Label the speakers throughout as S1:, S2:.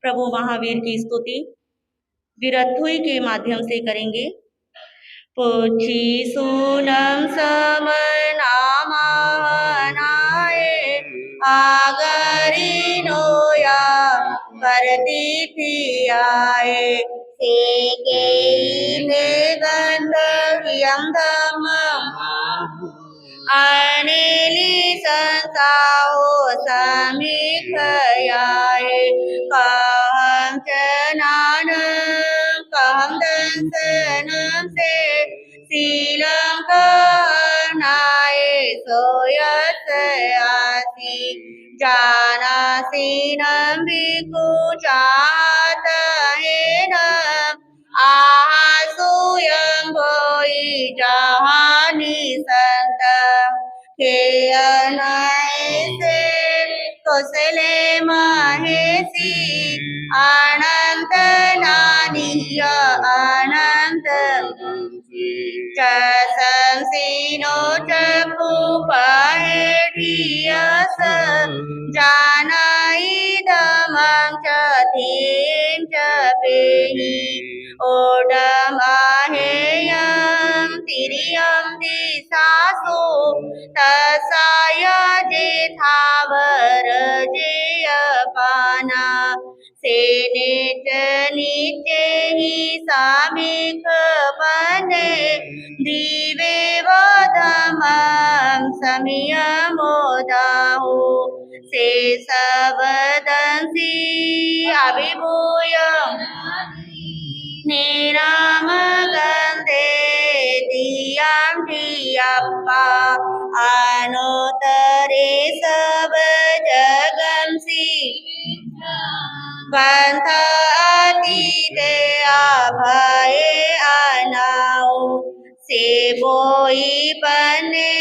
S1: प्रभु महावीर की स्तुति विरथुई के माध्यम से करेंगे। पुछि सूनम समनामानाए आगरी नोया करती थी आए से के गंधव्यम धम अनेली संसाओ समीखयाए कहम चनान कहम दंसनम से शीलम कहनाए सोयत आसी जानासीनम भिक्खु चाहतहेनम आहासूयं भोई जहानी संत के अनायसे कौशले महेशी अनंत नानीय अनंत चंसीनो चकुपहेठियस जानाई धमं च धीं च पेहि ओडमाहेयं तिर्यं दिशासु तसाय जेथावर जेयपाना सेने च नीचे ही सामिक बने दिवे वधमं समियमोदाहु से सबदंसी अभिभूय निराम गंधे दियां धियप्पा अनुतरे सब जगंसी पंथ अतीते अभये अनाओ से बोई बने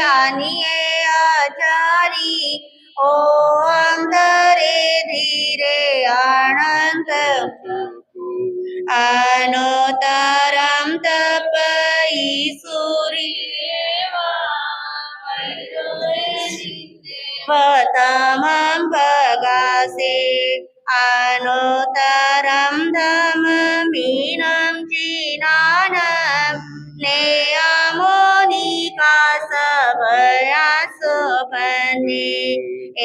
S1: अनिये आचारी ओ अंधरे धीरे अनंत अनुतरम तपई सूरी वतमं भगासे अनुतरम धम्मीनं चीनानं नेयमोनिका सभयासोपने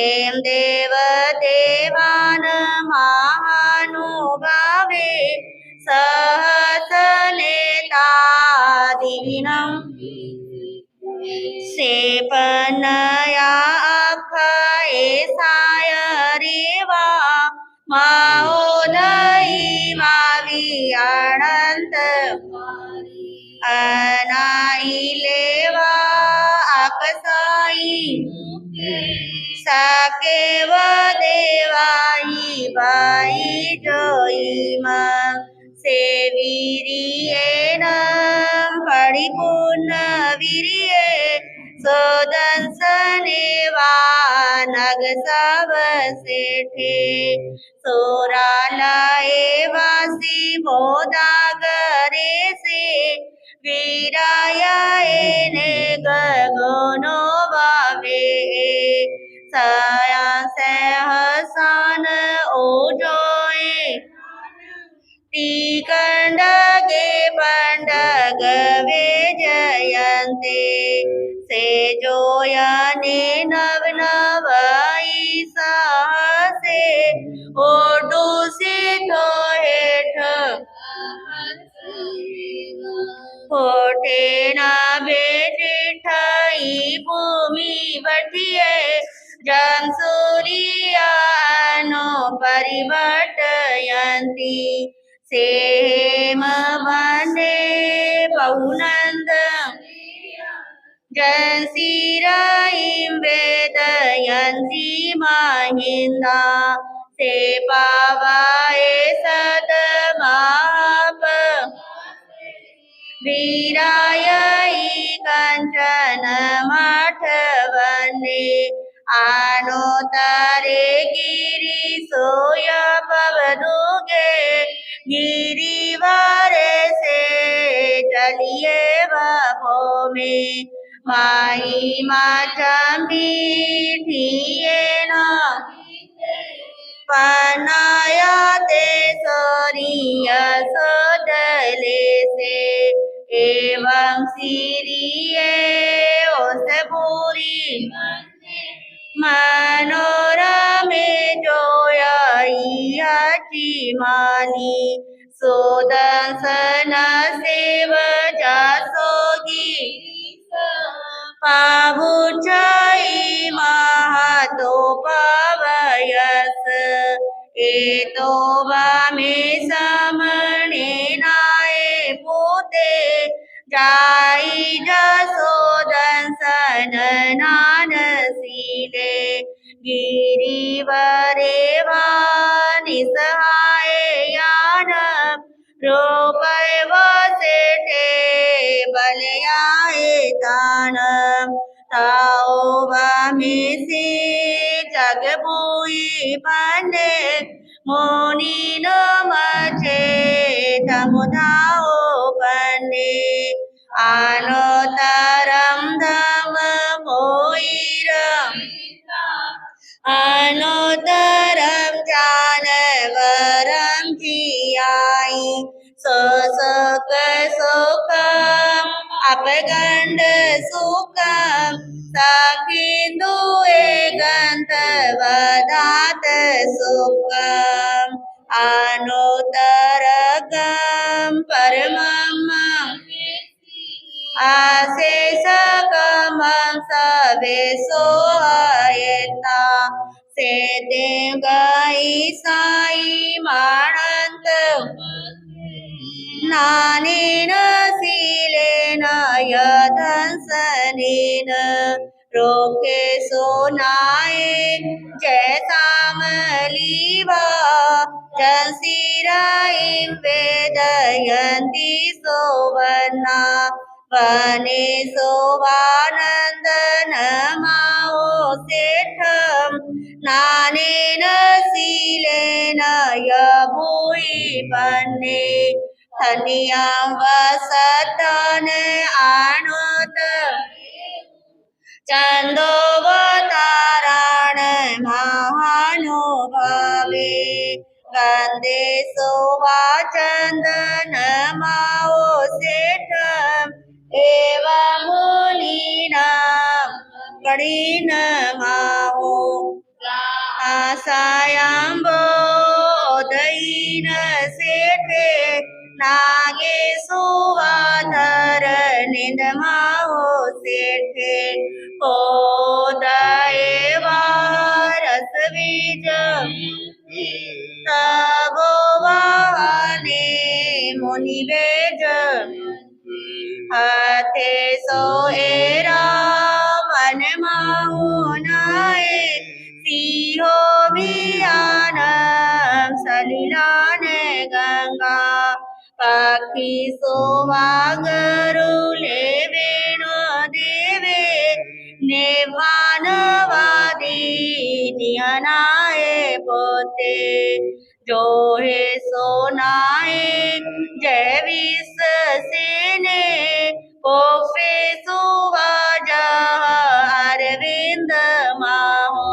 S1: एम देव देवान महानुभावे सहसनेतादीनं सेपनया अखएसाय रेवा महोदयी मावी अनंत अनाइलेवा अकसाई सकेव देवाई बाई जोईमा सेवीरियेनं परिपूर्ण वीर्ये सोदंसनेवा नग सब सेठे सोरालये वासी मोदागरे से वीरायने गगनो वावे सया सहसान ओजोए तीकंडगे पंडगवे जयन्ते से जोयने नव नवई सहसे ओडुसी तो हेठ होठे न बेटिठाई भूमि बटिए जन सूर्यानो परिवर्तयन्ति सेम वने बहुनंद जंसीराईं वेदयन्ति महिंदा से पावाए सदमाप वीरायी कंचन मठवने आनोतरे गिरि सोय पवदुगे गिरिवारे से चलिए बभो में माई माचमी ठिये न पनाया मनोरमे जोयाची मानी सुदर्शन सेव जासोगी पाहुचाई महातो पावयस एतो वामे समणे नाये पोते जाई जसोदंसन नानसीले गिरिवरे वानिसहाय यान रूपय वसेठे बलयाए तान ताओ वामे से जगबुई बने मुनि नमचे तमुदाओ बने आनोतरम धम मोइरम अनोतरम जानवरम जियाई सुख सुखम अपगंड सुखम सखिंदु गंधवदात सुखम अनोतरकम परमम आशेषकमं सवेशो आयता से देवगाई साई मानंत नानेन शीलेन यदंसनेन रोखे सोनाए जैसामलीवा जंसीराईं वेदयन्ति सोवर्णा वने सोवानंदन माओ सेठम नानेन शीलेन यभूयि बन्ने धन्यां वसतन आनुत चंदोवताराण महानुभावे गंदे सोवा चंदन माओ सेठम एवं मुनीनां गणीन माओ आसायाम्बोदयीन सेठे नागे सुवाधर निंदमाओ सेठे ओदये वारस बीज तबो वाहने मुनिवेज हाथे सोएरा मन माहुनाए सिंहो बियानम सलिलान गंगा पक्षी सोवागरुले वेणु देवे नेवानवादी नियनाए पोते जो है सोनाए जय विष सेने कोफे सुवाजा अरविंद माहो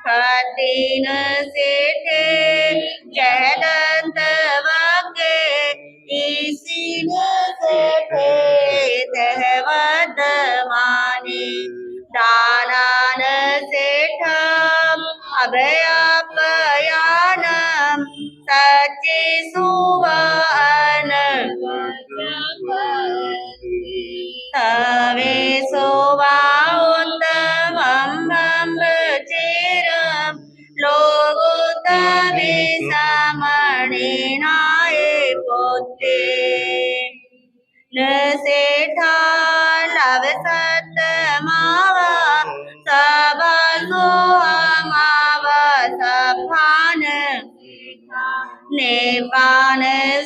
S1: खतीन सेठे जयदंत वके इसीन सेठे तहवद माने दानान सेठम अभयापयानम सच्चे सुवान तवे सोवाउत्तमं चेरम लोगो तवे सामणेनाए पोते न सेठा लव सत मावा सबा मावा सफान नेपान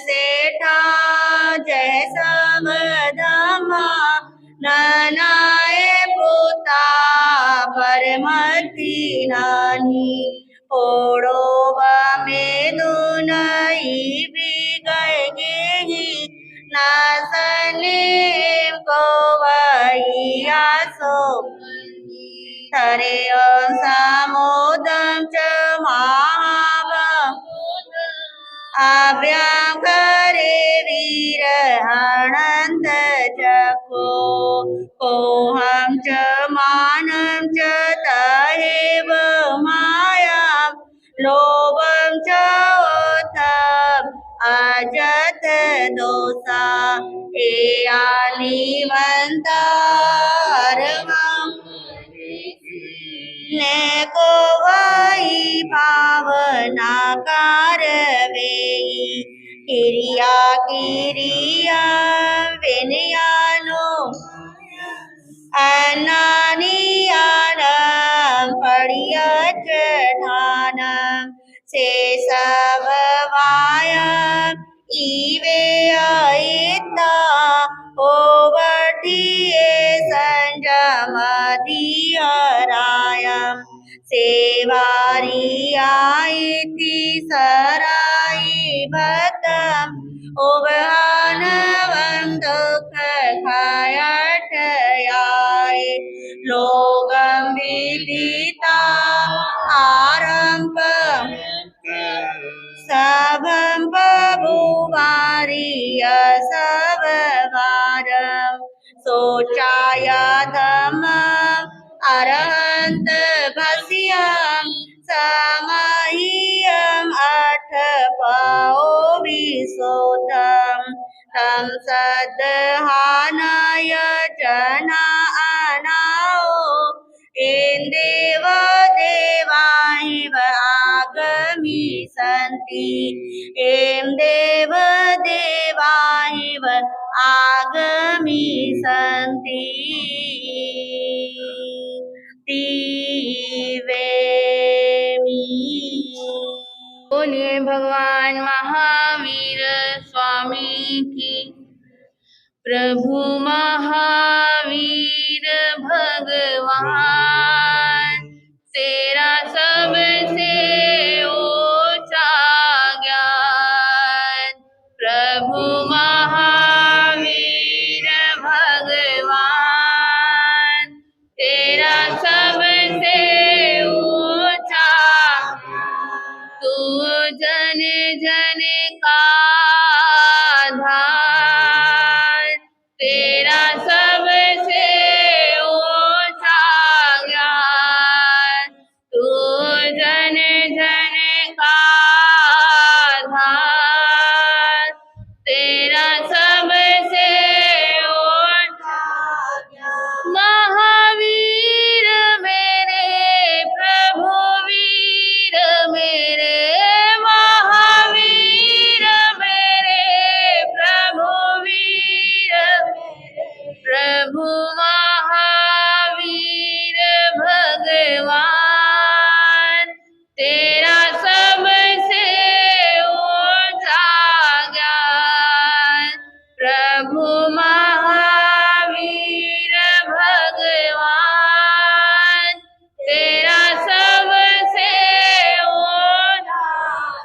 S1: सेठा जय समधमा ननाए पुता परमति नानी ओड़ोबा में दुनई भी गए नासने को वैया सो थरे सामोदम च महाव आभ्यां करे वीर अनंत चको कोहं च मानं च तहेव माया लोभं च ओतम अजत दोषा एयानिवंता ने को वही पावनाकार वेई किरिया किरिया विनयानो अनानियानं पडियच्चठानं शेषभवायं इवे अयिता ओवर्धिये संजमधियरायं सेवारियाइति सराई भक्तम् उभहानवं दुःखखयटयाय लोकं विदिता आरम्भं सभं बभूवारिय सबवारं शोचाय धम्मम् अरहन्त भस्यं समह्यम् अठपो विशोधं तं सद्हानाय जना अनाओ एन्देव देवाहिव आगमिष्यन्ति एं देव देवाहिव आगमिष्यन्ति दिवेमि। बोलिए भगवान महावीर स्वामी की। प्रभु महावीर भगवान तेरा सबसे ऊंचा ज्ञान। प्रभु महावीर भगवान तेरा सबसे ऊंचा तू जन जन का आधार तेरा सबसे ऊंचा ज्ञान तू जन जन का आधार तेरा सबसे ऊंचा ज्ञान। महावीर मेरे प्रभु वीर मेरे महावीर मेरे प्रभु वीर प्रभु महावीर भगवान तेरा सबसे ऊंचा ज्ञान। प्रभु महावीर भगवान तेरा सबसे ऊंचा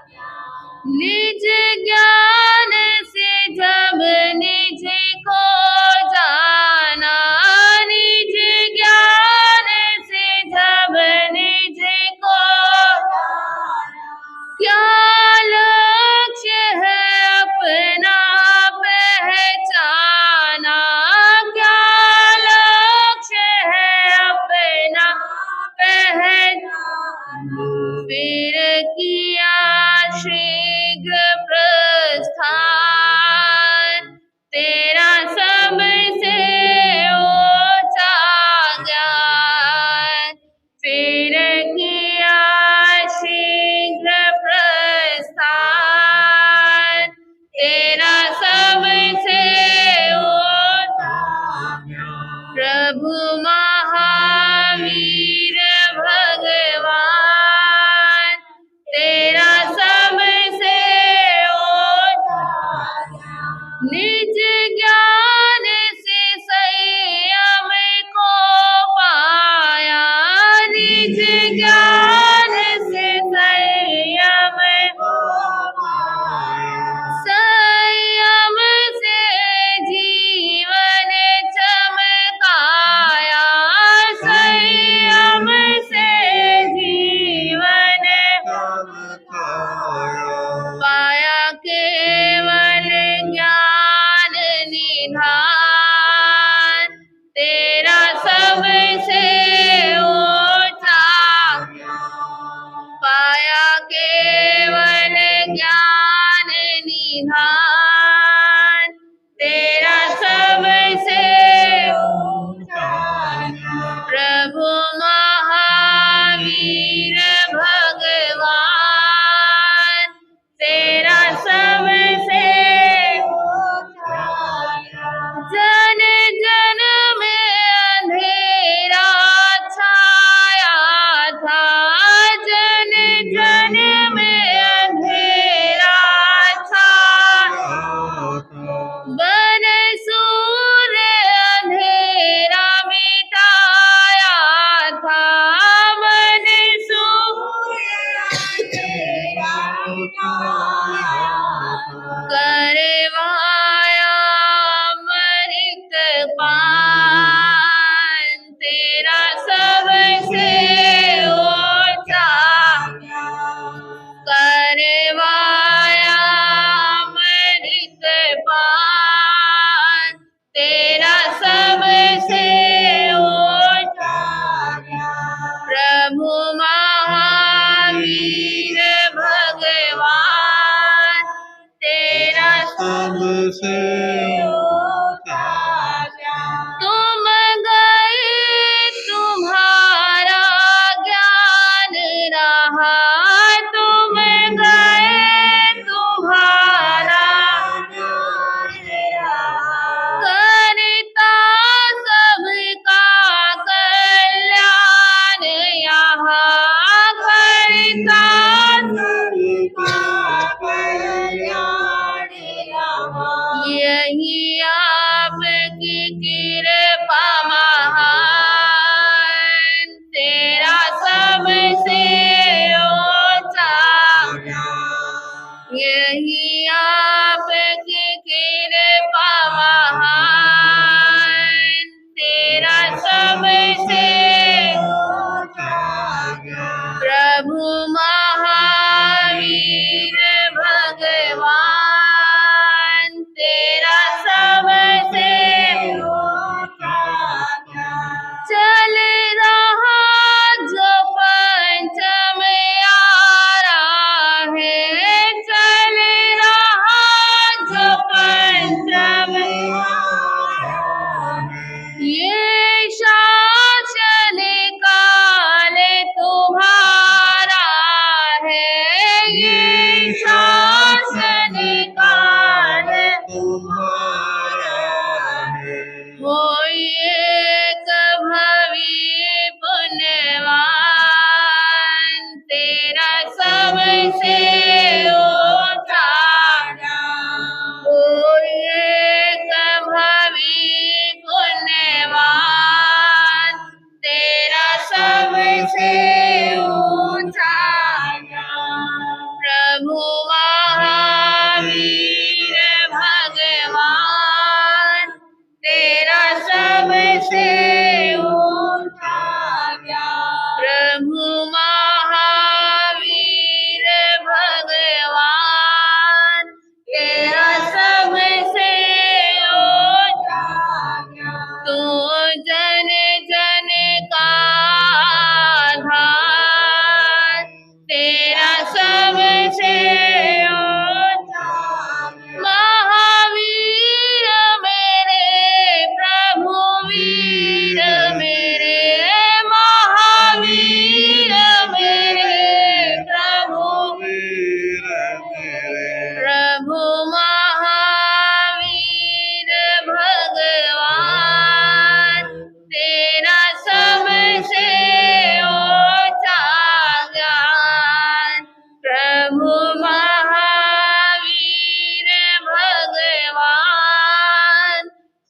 S1: ज्ञान। निज ज्ञान से जब निज को जाना निज ज्ञान से जब निज को क्या लक्ष्य है अपना पहचाना क्या लक्ष्य है अपना पहचाना फिर किया शीघ्र प्रस्थान करवाया अमृत पान, तेरा सबसे ऊंचा करवाया अमृत पान, तेरा सबसे ऊंचा प्रभु महावीर भगवान, तेरा सबसे ऊंचा तुम गए तुम्हारा ज्ञान रहा, तुम गए तुम्हारा करता सबका कल्याण यहाँ, करता सबका कल्याण यहाँ। यही आपकी कृपा महान, तेरा सबसे ऊंचा यही आपकी कृपा महान, तेरा सबसे प्रभु महावीर भगवान, तेरा सबसे चल रहा जो पंचम यारा है, चल रहा जो पंचम ये शासन काल तुम्हारा है, ये शासन काल तुम्हारा है। हो एक भवी पुण्यवान, तेरा सबसे ऊंचा हो एक भवी पुण्यवान, तेरा सबसे ऊंचा प्रभु महावीर भगवान, तेरा सबसे ऊंचा प्रभु महावीर भगवान, तेरा सबसे ऊंचा तू जन जन का आधार, तेरा सबसे ऊंचा महावीर मेरे प्रभु वीर मेरे, महावीर मेरे प्रभु वीर मेरे, प्रभु महावीर भगवान, तेरा सबसे ऊंचा ज्ञान, प्रभु महावीर भगवान,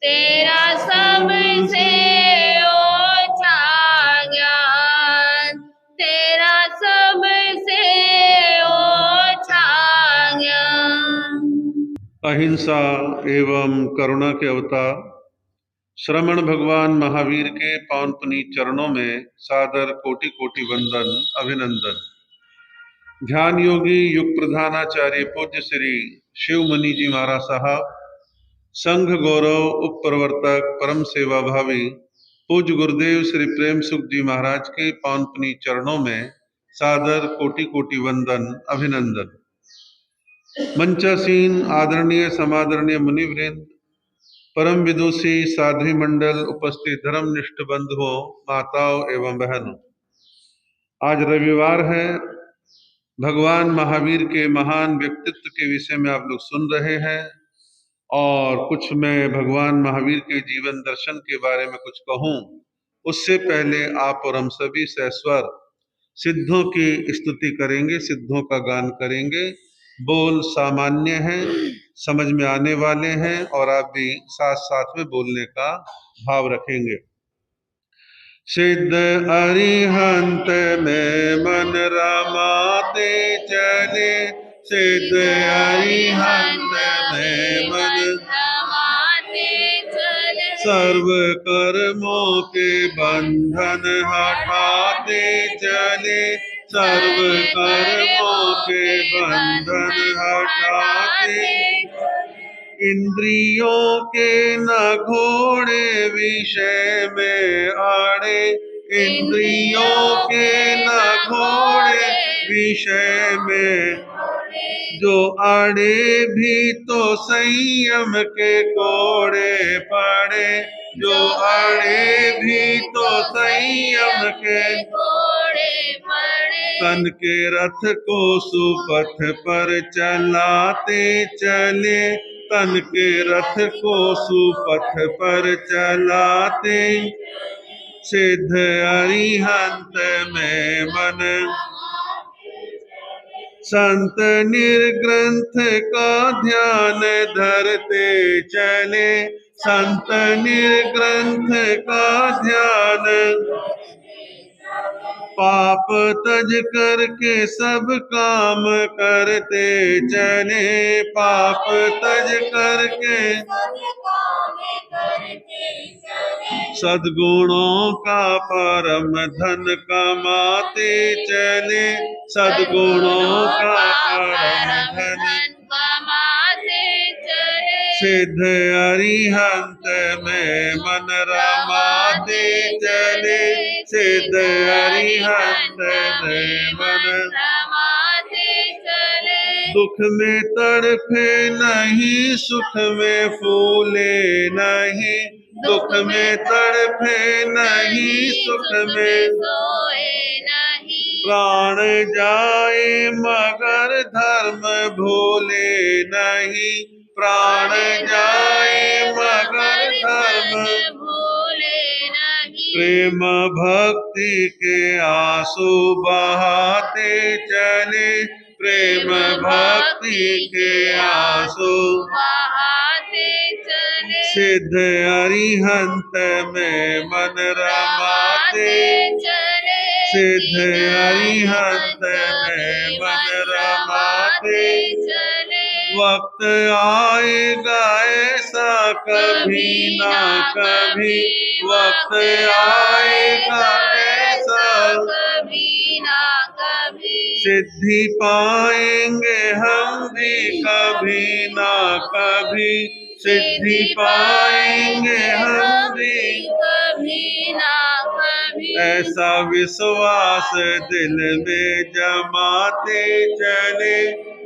S1: तेरा सबसे ऊंचा ज्ञान, तेरा सबसे ऊंचा ज्ञान।
S2: अहिंसा एवं करुणा के अवतार श्रमण भगवान महावीर के पावन पुनीत चरणों में सादर कोटि कोटि वंदन अभिनंदन। ध्यान योगी युग प्रधानाचार्य पूज्य श्री शिव मुनि जी महाराज साहब, संघ गौरव उप प्रवर्तक परम सेवा भावी पूज्य गुरुदेव श्री प्रेम सुख जी महाराज के पावन पुनीत चरणों में सादर कोटि कोटि वंदन अभिनंदन। मंचासीन आदरणीय समादरणीय मुनिवृंद, परम विदुषी साध्वी मंडल, उपस्थित धर्मनिष्ठ बंधुओं, माताओं एवं बहनों, आज रविवार है। भगवान महावीर के महान व्यक्तित्व के विषय में आप लोग सुन रहे हैं और कुछ मैं भगवान महावीर के जीवन दर्शन के बारे में कुछ कहूं, उससे पहले आप और हम सभी सस्वर सिद्धों की स्तुति करेंगे, सिद्धों का गान करेंगे। बोल सामान्य हैं, समझ में आने वाले हैं और आप भी साथ साथ में बोलने का भाव रखेंगे। सिद्ध अरिहंत में मन रमाते चले, सिद्ध अरिहंत में मन सर्व कर्मों के बंधन हटाते चले, सर्व कर्मों के बंधन हटाते, इंद्रियों के न घोड़े विषय में आड़े, इंद्रियों के न घोड़े विषय में, जो आड़े भी तो संयम के कोड़े पड़े, जो आड़े भी तो संयम के कोड़े पड़े, तन के रथ को सुपथ पर चलाते चले, तन के रथ को सुपथ पर चलाते, सिद्ध अरिहंत में मन संत निर्ग्रंथ का ध्यान धरते चले, संत निर्ग्रंथ का ध्यान, पाप तज करके सब काम करते चले, पाप तज करके सद्गुणों का परम धन कमाते चले, सद्गुणों का परम धन कमाते चले, सिद्ध अरिहंत में मन रमाते चले, सिद्ध अरिहंत में मन रमाते चले, दुख में तड़फे नहीं, सुख में फूले नहीं, दुख में तड़फे नहीं, सुख में सोए नहीं, प्राण जाए मगर धर्म भूले नहीं, प्राण जाए मगर धर्म भूले नहीं, प्रेम भक्ति के आंसू बहाते चले, प्रेम भक्ति के आंसू बहाते चले, सिद्ध अरिहंत में मन रमाते चले, सिद्ध अरिहंत में मन रमाते चले, वक्त आएगा ऐसा कभी ना कभी, वक्त आएगा ऐसा कभी ना कभी, सिद्धि पाएंगे हम भी कभी ना कभी, सिद्धि पाएंगे हम भी कभी ना कभी, ऐसा विश्वास दिल में जमाते चले,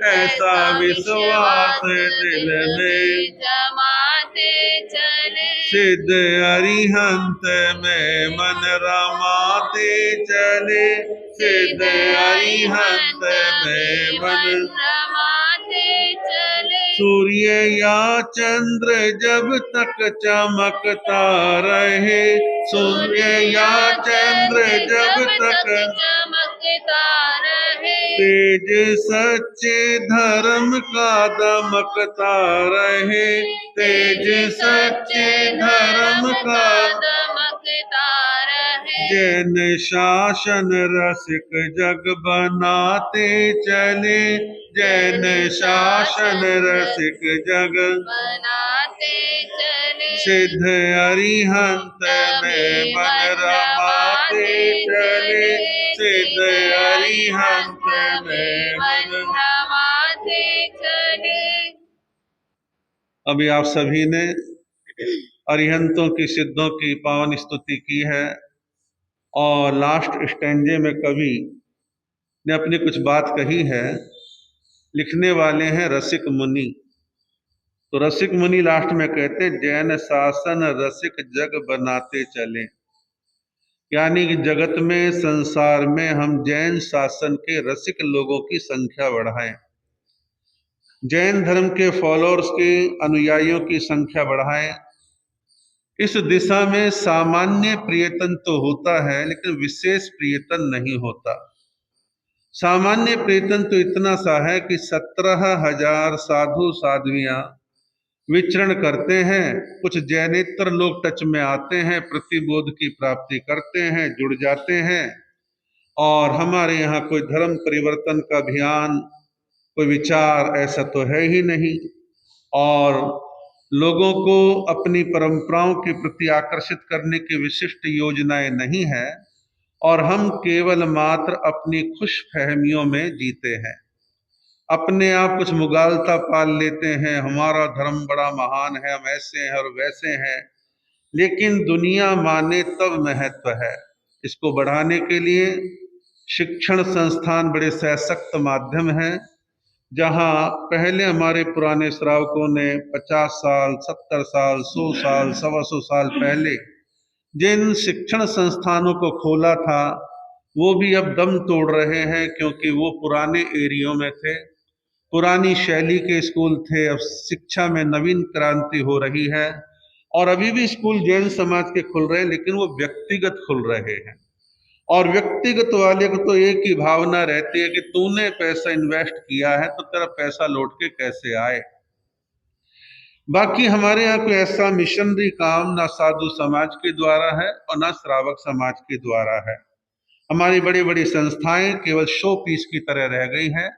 S2: ऐसा विश्वास दिल में जमाते चले, सिद्ध अरिहंत में मन रमाते चले, सिद्ध अरिहंत में मन रमाते चले, सूर्य या चंद्र जब तक चमकता रहे, सूर्य या चंद्र जब तक चमकता रहे, तेज सच्चे धर्म का दमकता रहे, तेज सच्चे धर्म का दमकता रहे, जैन शासन रसिक जग बनाते चले, जैन शासन रसिक जग बनाते चले, सिद्ध अरिहंत में मन रमाते चले, सिद्ध अरिहंत में मन रमाते चले। अभी आप सभी ने अरिहंतों की सिद्धों की पावन स्तुति की है और लास्ट स्टैंजे में कवि ने अपनी कुछ बात कही है। लिखने वाले हैं रसिक मुनि। तो रसिक मुनि लास्ट में कहते जैन शासन रसिक जग बनाते चले, यानी कि जगत में संसार में हम जैन शासन के रसिक लोगों की संख्या बढ़ाएं, जैन धर्म के फॉलोअर्स के अनुयायियों की संख्या बढ़ाएं। इस दिशा में सामान्य प्रियतन तो होता है लेकिन विशेष प्रियतन नहीं होता। सामान्य प्रियतन तो इतना सा है कि 17,000 साधु साध्वियां विचरण करते हैं, कुछ जैनेतर लोग टच में आते हैं, प्रतिबोध की प्राप्ति करते हैं, जुड़ जाते हैं और हमारे यहाँ कोई धर्म परिवर्तन का अभियान, कोई विचार ऐसा तो है ही नहीं, और लोगों को अपनी परंपराओं के प्रति आकर्षित करने की विशिष्ट योजनाएं नहीं है, और हम केवल मात्र अपनी खुश फहमियों में जीते हैं। अपने आप कुछ मुगालता पाल लेते हैं, हमारा धर्म बड़ा महान है, हम ऐसे हैं और वैसे हैं, लेकिन दुनिया माने तब महत्व है। इसको बढ़ाने के लिए शिक्षण संस्थान बड़े सशक्त माध्यम हैं, जहां पहले हमारे पुराने श्रावकों ने 50 साल, 70 साल, 100 साल, 125 साल पहले जिन शिक्षण संस्थानों को खोला था, वो भी अब दम तोड़ रहे हैं, क्योंकि वो पुराने एरियो में थे, पुरानी शैली के स्कूल थे। अब शिक्षा में नवीन क्रांति हो रही है, और अभी भी स्कूल जैन समाज के खुल रहे हैं, लेकिन वो व्यक्तिगत खुल रहे हैं। और व्यक्तिगत वाले को तो एक ही भावना रहती है कि तूने पैसा इन्वेस्ट किया है तो तेरा पैसा लौट के कैसे आए। बाकी हमारे यहाँ कोई ऐसा मिशनरी काम ना साधु समाज के द्वारा है और ना श्रावक समाज के द्वारा है। हमारी बड़ी बड़ी संस्थाएं केवल शो पीस की तरह रह गई हैं।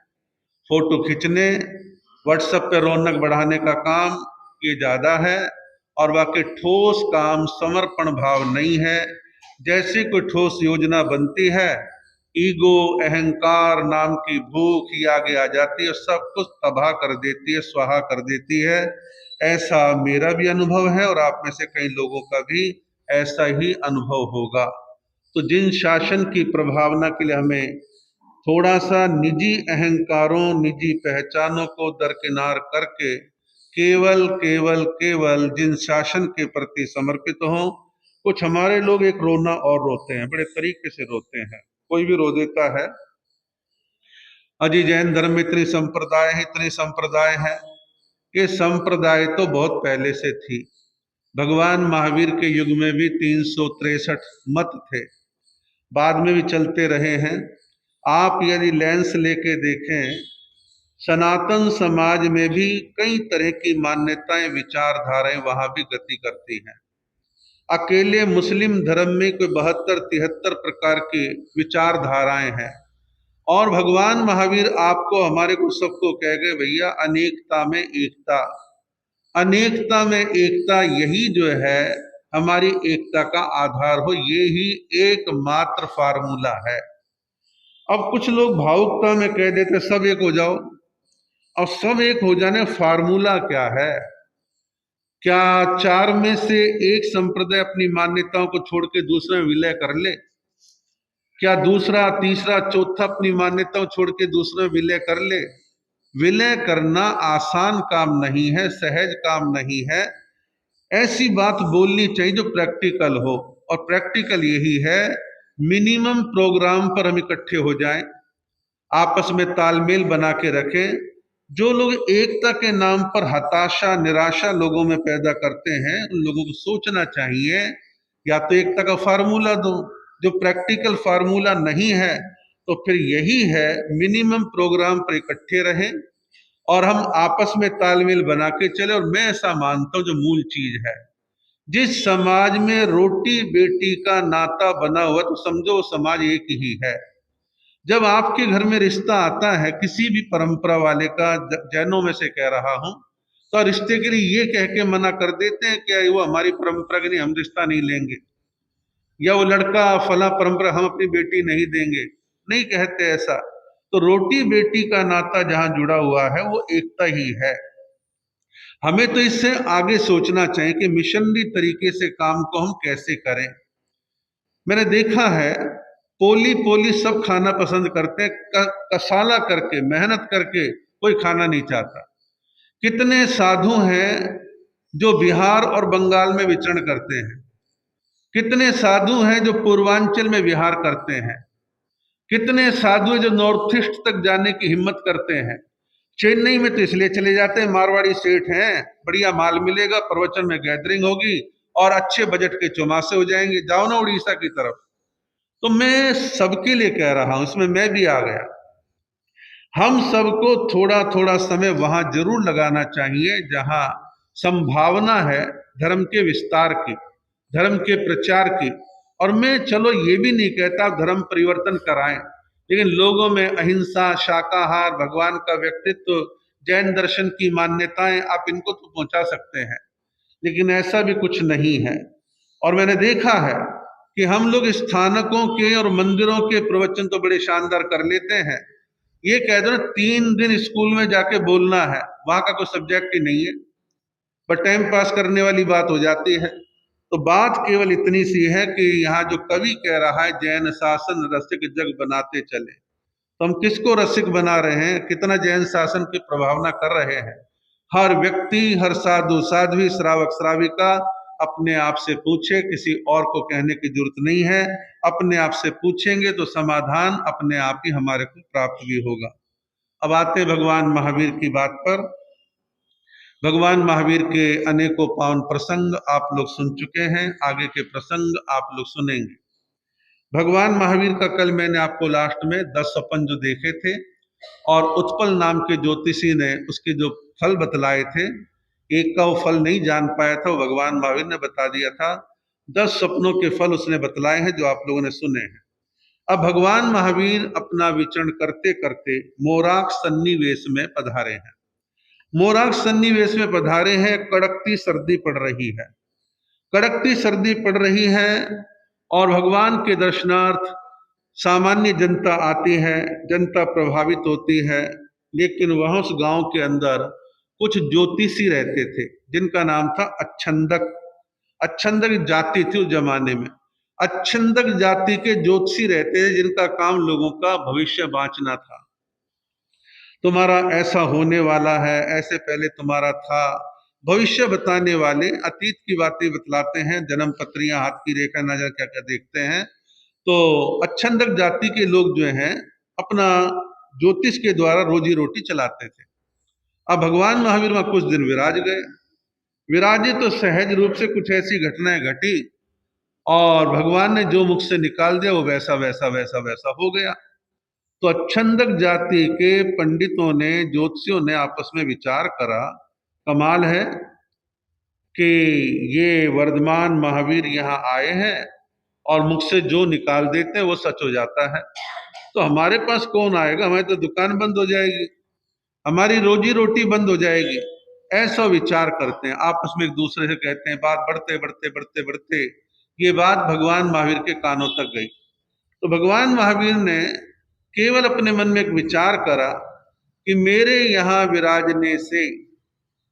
S2: फोटो खींचने, व्हाट्सएप पे रौनक बढ़ाने का काम ये ज्यादा है, और बाकी ठोस काम, समर्पण भाव नहीं है। जैसी कोई ठोस योजना बनती है, ईगो, अहंकार नाम की भूख ही आगे आ जाती है, सब कुछ तबाह कर देती है, स्वाहा कर देती है। ऐसा मेरा भी अनुभव है, और आप में से कई लोगों का भी ऐसा ही अनुभव होगा। तो जिन शासन की प्रभावना के लिए हमें थोड़ा सा निजी अहंकारों, निजी पहचानों को दरकिनार करके केवल केवल केवल जिन शासन के प्रति समर्पित हों। कुछ हमारे लोग एक रोना और रोते हैं, बड़े तरीके से रोते हैं, कोई भी रो देता है। अजी जैन धर्म में इतनी संप्रदाय है, इतने संप्रदाय है। ये संप्रदाय तो बहुत पहले से थी। भगवान महावीर के युग में भी 363 मत थे, बाद में भी चलते रहे हैं। आप यदि लेंस लेके देखें, सनातन समाज में भी कई तरह की मान्यताएं, विचारधाराएं वहां भी गति करती हैं। अकेले मुस्लिम धर्म में कोई 72-73 प्रकार की विचारधाराएं हैं, और भगवान महावीर आपको, हमारे को, सबको कह गए भैया अनेकता में एकता। अनेकता में एकता, यही जो है हमारी एकता का आधार हो, ये ही एकमात्र फार्मूला है। अब कुछ लोग भावुकता में कह देते सब एक हो जाओ। अब सब एक हो जाने फार्मूला क्या है? क्या 4 में से एक संप्रदाय अपनी मान्यताओं को छोड़ के दूसरे में विलय कर ले? क्या दूसरा, तीसरा, चौथा अपनी मान्यताओं छोड़ के दूसरे में विलय कर ले? विलय करना आसान काम नहीं है, सहज काम नहीं है। ऐसी बात बोलनी चाहिए जो प्रैक्टिकल हो, और प्रैक्टिकल यही है, मिनिमम प्रोग्राम पर हम इकट्ठे हो जाएं, आपस में तालमेल बना के रखें। जो लोग एकता के नाम पर हताशा, निराशा लोगों में पैदा करते हैं, उन लोगों को सोचना चाहिए, या तो एकता का फार्मूला दो। जो प्रैक्टिकल फार्मूला नहीं है, तो फिर यही है, मिनिमम प्रोग्राम पर इकट्ठे रहें और हम आपस में तालमेल बना के चले। और मैं ऐसा मानता हूं, जो मूल चीज है, जिस समाज में रोटी बेटी का नाता बना हुआ, तो समझो वो समाज एक ही है। जब आपके घर में रिश्ता आता है किसी भी परंपरा वाले का, जैनों में से कह रहा हूं, तो रिश्ते के लिए ये कह के मना कर देते हैं कि वो हमारी परंपरा के लिए हम रिश्ता नहीं लेंगे, या वो लड़का फला परंपरा हम अपनी बेटी नहीं देंगे, नहीं कहते ऐसा। तो रोटी बेटी का नाता जहां जुड़ा हुआ है वो एकता ही है। हमें तो इससे आगे सोचना चाहिए कि मिशनरी तरीके से काम को हम कैसे करें। मैंने देखा है, पोली पोली सब खाना पसंद करते हैं, कसाला करके, मेहनत करके कोई खाना नहीं चाहता। कितने साधु हैं जो बिहार और बंगाल में विचरण करते हैं, कितने साधु हैं जो पूर्वांचल में विहार करते हैं, कितने साधु हैं जो नॉर्थ ईस्ट तक जाने की हिम्मत करते हैं। चेन्नई में तो इसलिए चले जाते हैं, मारवाड़ी सेठ हैं, बढ़िया माल मिलेगा, प्रवचन में गैदरिंग होगी और अच्छे बजट के चौमासे हो जाएंगे। जाओ ना उड़ीसा की तरफ। तो मैं सबके लिए कह रहा हूं, इसमें मैं भी आ गया। हम सबको थोड़ा थोड़ा समय वहां जरूर लगाना चाहिए जहां संभावना है धर्म के विस्तार की, धर्म के प्रचार की। और मैं चलो ये भी नहीं कहता धर्म परिवर्तन कराएं, लेकिन लोगों में अहिंसा, शाकाहार, भगवान का व्यक्तित्व, जैन दर्शन की मान्यताएं, आप इनको तो पहुंचा सकते हैं, लेकिन ऐसा भी कुछ नहीं है। और मैंने देखा है कि हम लोग स्थानकों के और मंदिरों के प्रवचन तो बड़े शानदार कर लेते हैं, ये कह दो ना 3 दिन स्कूल में जाके बोलना है, वहां का कोई सब्जेक्ट ही नहीं है, बट टाइम पास करने वाली बात हो जाती है। तो बात केवल इतनी सी है कि यहाँ जो कवि कह रहा है, जैन शासन रसिक जग बनाते चले, तो हम किसको रसिक बना रहे हैं, कितना जैन शासन की प्रभावना कर रहे हैं। हर व्यक्ति, हर साधु साध्वी, श्रावक श्राविका अपने आप से पूछे, किसी और को कहने की जरूरत नहीं है। अपने आप से पूछेंगे तो समाधान अपने आप ही हमारे को प्राप्त भी होगा। अब आते भगवान महावीर की बात पर। भगवान महावीर के अनेकों पावन प्रसंग आप लोग सुन चुके हैं, आगे के प्रसंग आप लोग सुनेंगे। भगवान महावीर का कल मैंने आपको लास्ट में 10 सपन जो देखे थे, और उत्पल नाम के ज्योतिषी ने उसके जो फल बतलाए थे, एक का वो फल नहीं जान पाया था, वो भगवान महावीर ने बता दिया था। 10 सपनों के फल उसने बतलाए हैं जो आप लोगों ने सुने हैं। अब भगवान महावीर अपना विचरण करते करते मोराक सन्निवेश में पधारे हैं। मोराक सन्निवेश में पधारे हैं, कड़कती सर्दी पड़ रही है, कड़कती सर्दी पड़ रही है, और भगवान के दर्शनार्थ सामान्य जनता आती है, जनता प्रभावित होती है। लेकिन वह उस गांव के अंदर कुछ ज्योतिषी रहते थे जिनका नाम था अच्छंदक। अच्छंदक जाति थी उस जमाने में। अच्छंदक जाति के ज्योतिषी रहते थे जिनका काम लोगों का भविष्य बांचना था। तुम्हारा ऐसा होने वाला है, ऐसे पहले तुम्हारा था, भविष्य बताने वाले अतीत की बातें बतलाते हैं, जन्म पत्रियां, हाथ की रेखा, ना जाने क्या क्या देखते हैं। तो अच्छंदक जाति के लोग जो हैं अपना ज्योतिष के द्वारा रोजी रोटी चलाते थे। अब भगवान महावीर वहां कुछ दिन विराज गए। विराजे तो सहज रूप से कुछ ऐसी घटनाएं घटी, और भगवान ने जो मुख से निकाल दिया वो वैसा वैसा वैसा वैसा हो गया। तो अच्छंदक जाति के पंडितों ने, ज्योतिषियों ने आपस में विचार करा, कमाल है कि ये वर्धमान महावीर यहाँ आए हैं और मुख से जो निकाल देते हैं वो सच हो जाता है, तो हमारे पास कौन आएगा, हमारी तो दुकान बंद हो जाएगी, हमारी रोजी रोटी बंद हो जाएगी। ऐसा विचार करते हैं, आपस में एक दूसरे से कहते हैं। बात बढ़ते बढ़ते बढ़ते बढ़ते ये बात भगवान महावीर के कानों तक गई। तो भगवान महावीर ने केवल अपने मन में एक विचार करा कि मेरे यहाँ विराजने से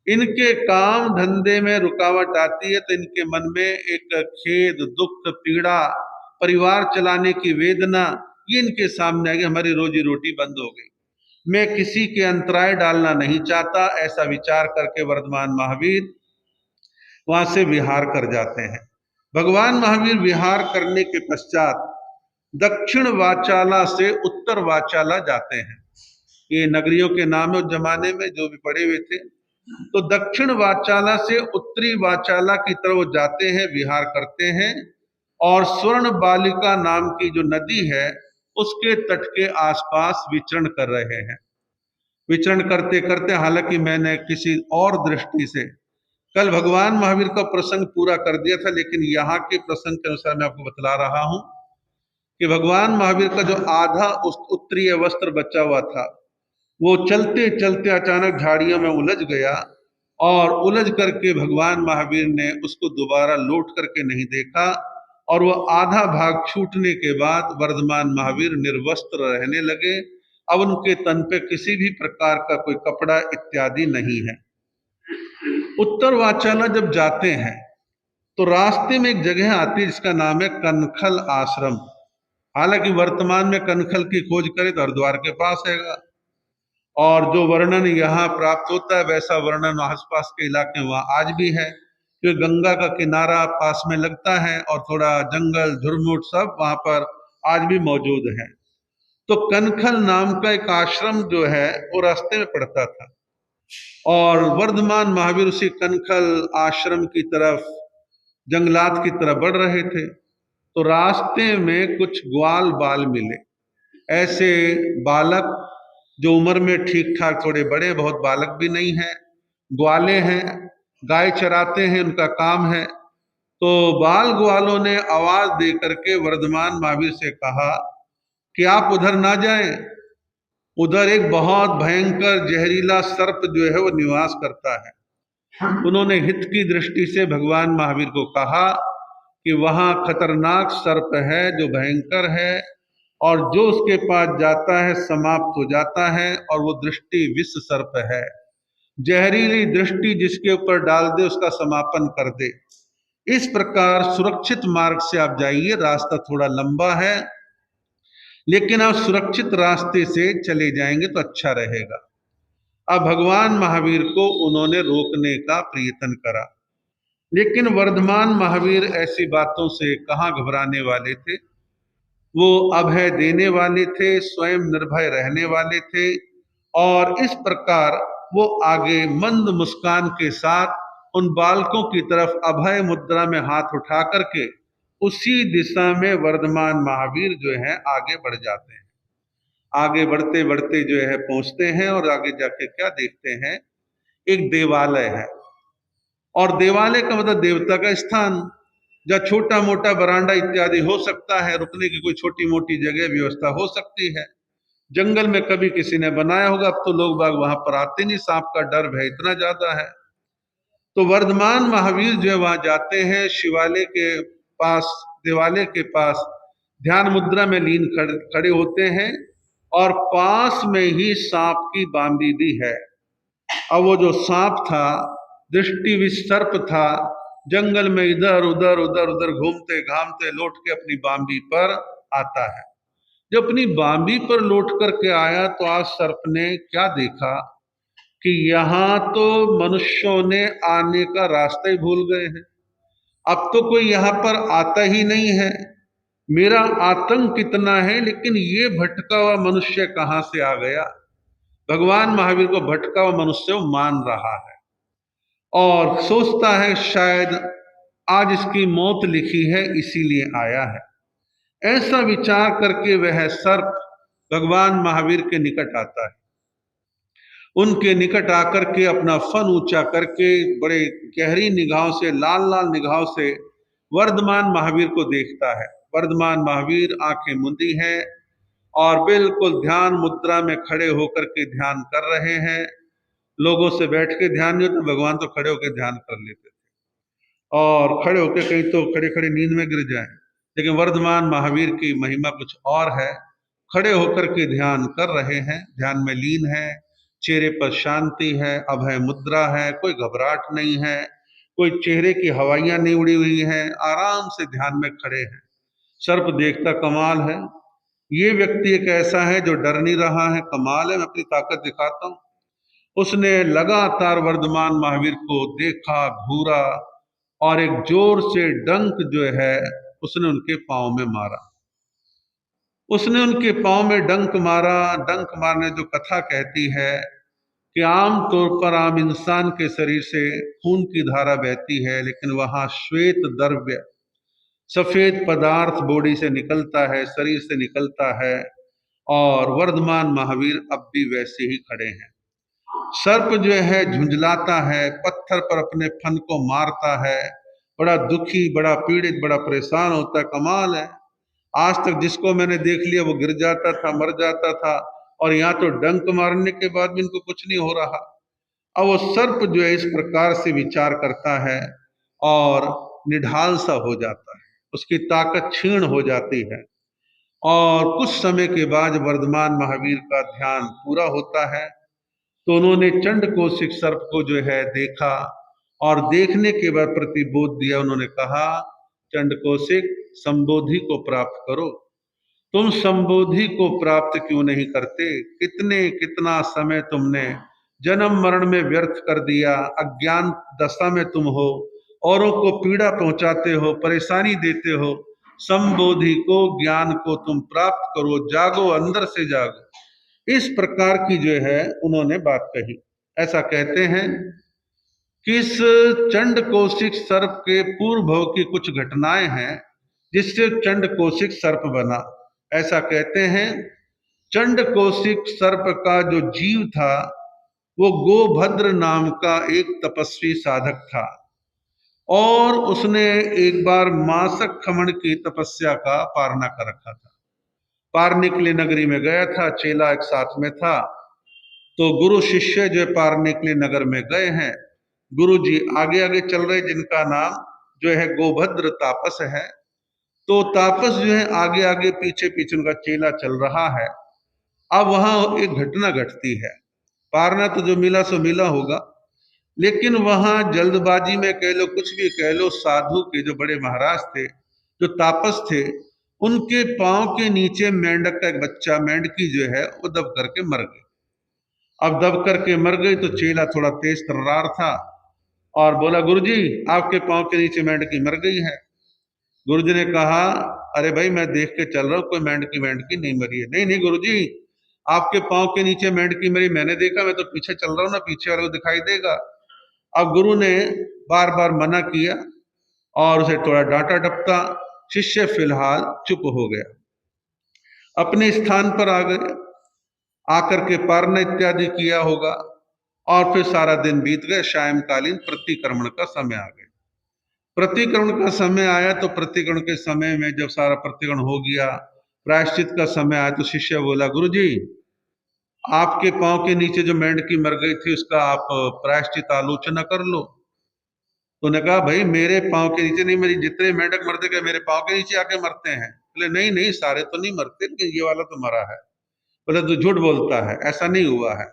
S2: इनके काम धंधे में रुकावट आती है, तो इनके मन में एक खेद, दुख, पीड़ा, परिवार चलाने की वेदना, ये इनके सामने आ गई, हमारी रोजी रोटी बंद हो गई, मैं किसी के अंतराय डालना नहीं चाहता। ऐसा विचार करके वर्धमान महावीर वहां से विहार कर जाते हैं। भगवान महावीर विहार करने के पश्चात दक्षिण वाचाला से उत्तर वाचाला जाते हैं। ये नगरियों के नाम है उस जमाने में जो भी पड़े हुए थे। तो दक्षिण वाचाला से उत्तरी वाचाला की तरफ जाते हैं, विहार करते हैं, और स्वर्ण बालिका नाम की जो नदी है उसके तट के आसपास विचरण कर रहे हैं। विचरण करते करते, हालांकि मैंने किसी और दृष्टि से कल भगवान महावीर का प्रसंग पूरा कर दिया था, लेकिन यहाँ के प्रसंग के अनुसार मैं आपको बतला रहा हूं कि भगवान महावीर का जो आधा उत्तरीय वस्त्र बचा हुआ था वो चलते चलते अचानक झाड़ियों में उलझ गया, और उलझ करके भगवान महावीर ने उसको दोबारा लौट करके नहीं देखा, और वो आधा भाग छूटने के बाद वर्धमान महावीर निर्वस्त्र रहने लगे। अब उनके तन पे किसी भी प्रकार का कोई कपड़ा इत्यादि नहीं है। उत्तर वाचाला जब जाते हैं तो रास्ते में एक जगह आती है जिसका नाम है कनखल आश्रम। हालांकि वर्तमान में कनखल की खोज करें तो हरिद्वार के पास हैगा, और जो वर्णन यहाँ प्राप्त होता है वैसा वर्णन आसपास के इलाके में वहाँ आज भी है, क्योंकि गंगा का किनारा पास में लगता है और थोड़ा जंगल झुरमुट सब वहाँ पर आज भी मौजूद है। तो कनखल नाम का एक आश्रम जो है वो रास्ते में पड़ता था, और वर्धमान महावीर उसी कनखल आश्रम की तरफ, जंगलात की तरफ बढ़ रहे थे। तो रास्ते में कुछ ग्वाल बाल मिले, ऐसे बालक जो उम्र में ठीक ठाक थोड़े बड़े, बहुत बालक भी नहीं है, ग्वाले हैं, गाय चराते हैं, उनका काम है। तो बाल ग्वालों ने आवाज दे करके वर्धमान महावीर से कहा कि आप उधर ना जाएं, उधर एक बहुत भयंकर जहरीला सर्प जो है वो निवास करता है। उन्होंने हित की दृष्टि से भगवान महावीर को कहा कि वहां खतरनाक सर्प है जो भयंकर है, और जो उसके पास जाता है समाप्त हो जाता है, और वो दृष्टि विष सर्प है, जहरीली दृष्टि जिसके ऊपर डाल दे उसका समापन कर दे। इस प्रकार सुरक्षित मार्ग से आप जाइए, रास्ता थोड़ा लंबा है लेकिन आप सुरक्षित रास्ते से चले जाएंगे तो अच्छा रहेगा। अब भगवान महावीर को उन्होंने रोकने का प्रयत्न करा, लेकिन वर्धमान महावीर ऐसी बातों से कहाँ घबराने वाले थे। वो अभय देने वाले थे, स्वयं निर्भय रहने वाले थे, और इस प्रकार वो आगे मंद मुस्कान के साथ उन बालकों की तरफ अभय मुद्रा में हाथ उठा करके उसी दिशा में वर्धमान महावीर जो है आगे बढ़ जाते हैं। आगे बढ़ते बढ़ते जो है पहुंचते हैं, और आगे जाके क्या देखते हैं, एक देवालय है। और देवालय का मतलब देवता का स्थान, जहाँ छोटा मोटा बरांडा इत्यादि हो सकता है, रुकने की कोई छोटी मोटी जगह व्यवस्था हो सकती है। जंगल में कभी किसी ने बनाया होगा, अब तो लोग बाग वहां पर आते नहीं, सांप का डर भय इतना ज्यादा है। तो वर्धमान महावीर जो है वहां जाते हैं, शिवालय के पास, देवालय के पास ध्यान मुद्रा में लीन खड़े होते हैं, और पास में ही सांप की बांबीदी है। अब वो जो सांप था, दृष्टि विसर्प था, जंगल में इधर उधर उधर उधर घूमते घामते लौट के अपनी बांबी पर आता है। जब अपनी बांबी पर लौट करके आया तो आज सर्प ने क्या देखा कि यहां तो मनुष्यों ने आने का रास्ता ही भूल गए हैं। अब तो कोई यहां पर आता ही नहीं है। मेरा आतंक कितना है, लेकिन ये भटका हुआ मनुष्य कहां से आ गया। भगवान महावीर को भटका हुआ मनुष्य मान रहा है और सोचता है शायद आज इसकी मौत लिखी है इसीलिए आया है। ऐसा विचार करके वह सर्प भगवान महावीर के निकट आता है। उनके निकट आकर के अपना फन ऊंचा करके बड़े गहरी निगाहों से, लाल लाल निगाहों से वर्धमान महावीर को देखता है। वर्धमान महावीर आंखें मूंदी हैं और बिल्कुल ध्यान मुद्रा में खड़े होकर के ध्यान कर रहे हैं। लोगों से बैठ के ध्यान नहीं होता, भगवान तो खड़े होकर ध्यान कर लेते थे, और खड़े होकर कहीं तो खड़े खड़े नींद में गिर जाएं। लेकिन वर्धमान महावीर की महिमा कुछ और है। खड़े होकर के ध्यान कर रहे हैं, ध्यान में लीन है, चेहरे पर शांति है, अभय मुद्रा है, कोई घबराहट नहीं है, कोई चेहरे की हवाइयां नहीं उड़ी हुई हैं, आराम से ध्यान में खड़े हैं। सर्प देखता कमाल है, ये व्यक्ति एक ऐसा है जो डर नहीं रहा है, कमाल है, मैं अपनी ताकत दिखाता हूं। उसने लगातार वर्धमान महावीर को देखा, घूरा, और एक जोर से डंक जो है उसने उनके पांव में मारा। उसने उनके पांव में डंक मारा। डंक मारने जो कथा कहती है कि आम तौर पर आम इंसान के शरीर से खून की धारा बहती है, लेकिन वहां श्वेत द्रव्य, सफेद पदार्थ बॉडी से निकलता है, शरीर से निकलता है, और वर्धमान महावीर अब भी वैसे ही खड़े हैं। सर्प जो है झुंझलाता है, पत्थर पर अपने फन को मारता है, बड़ा दुखी, बड़ा पीड़ित, बड़ा परेशान होता है। कमाल है, आज तक जिसको मैंने देख लिया वो गिर जाता था, मर जाता था, और यहाँ तो डंक मारने के बाद भी इनको कुछ नहीं हो रहा। अब वो सर्प जो है इस प्रकार से विचार करता है और निढाल सा हो जाता है, उसकी ताकत क्षीण हो जाती है, और कुछ समय के बाद वर्धमान महावीर का ध्यान पूरा होता है। तो उन्होंने चंड कौशिक सर्प को जो है देखा, और देखने के बाद प्रतिबोध दिया। उन्होंने कहा, चंड कौशिक, संबोधि को प्राप्त करो। तुम संबोधि को प्राप्त क्यों नहीं करते? कितना समय तुमने जन्म मरण में व्यर्थ कर दिया, अज्ञान दशा में तुम हो, औरों को पीड़ा पहुंचाते हो, परेशानी देते हो। संबोधि को, ज्ञान को तुम प्राप्त करो, जागो, अंदर से जागो। इस प्रकार की जो है उन्होंने बात कही। ऐसा कहते हैं कि इस चंड कौशिक सर्प के पूर्व भव की कुछ घटनाएं हैं जिससे चंड कौशिक सर्प बना। ऐसा कहते हैं चंड कौशिक सर्प का जो जीव था वो गोभद्र नाम का एक तपस्वी साधक था, और उसने एक बार मासक खमण की तपस्या का पारणा कर रखा था। पारनिकली नगरी में गया था, चेला एक साथ में था। तो गुरु शिष्य जो पारनिकली नगर में गए हैं, गुरु जी आगे आगे चल रहे, जिनका नाम जो है गोभद्र तापस है। तो तापस जो है आगे आगे पीछे पीछे उनका चेला चल रहा है। अब वहां एक घटना घटती है। पारना तो जो मिला सो मिला होगा, लेकिन वहां जल्दबाजी में कह लो, कुछ भी कह लो, साधु के जो बड़े महाराज थे, जो तापस थे, उनके पांव के नीचे मेंढक का एक बच्चा, मेंढकी जो है वो दब करके मर गई। अब दब करके मर गई तो चेला थोड़ा तेज तर्रार था और बोला, गुरुजी आपके पांव के नीचे मेंढकी मर गई है। गुरुजी ने कहा, अरे भाई मैं देख के चल रहा हूं, कोई मेंढकी मेंढकी नहीं मरी है। नहीं नहीं गुरुजी, आपके पांव के नीचे मेंढकी मरी मैंने देखा, मैं तो पीछे चल रहा हूं ना, पीछे वाले को दिखाई देगा। अब गुरु ने बार बार मना किया और उसे थोड़ा डांटा डपटा। शिष्य फिलहाल चुप हो गया, अपने स्थान पर आ गए, आकर के पारण इत्यादि किया होगा और फिर सारा दिन बीत गए। सायंकालीन प्रतिक्रमण का समय आ गया। प्रतिक्रमण का समय आया तो प्रतिक्रमण के समय में जब सारा प्रतिक्रमण हो गया, प्रायश्चित का समय आया, तो शिष्य बोला, गुरुजी आपके पांव के नीचे जो मेंढकी मर गई थी उसका आप प्रायश्चित आलोचना कर लो। तो उन्होंने कहा, भाई मेरे पांव के नीचे नहीं मरी, जितने मेंढक मरते गए मेरे पांव के नीचे आके मरते हैं। बोले नहीं नहीं, सारे तो नहीं मरते, लेकिन ये वाला तो मरा है। बोले तो झूठ बोलता है, ऐसा नहीं हुआ है।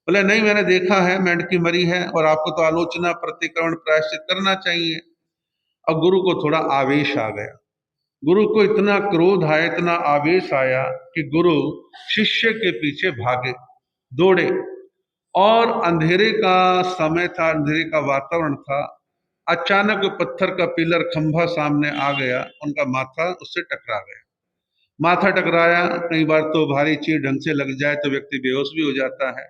S2: बोले नहीं, मैंने देखा है मेंढकी मरी है और आपको तो आलोचना प्रतिक्रमण प्रायश्चित करना चाहिए। अब गुरु को थोड़ा आवेश आ गया, गुरु को इतना क्रोध आया, इतना आवेश आया कि गुरु शिष्य के पीछे भागे, दौड़े, और अंधेरे का समय था, अंधेरे का वातावरण था। अचानक पत्थर का पिलर खंभा सामने आ गया, उनका माथा उससे टकरा गया। माथा टकराया, कई बार तो भारी चीज ढंग से लग जाए तो व्यक्ति बेहोश भी हो जाता है,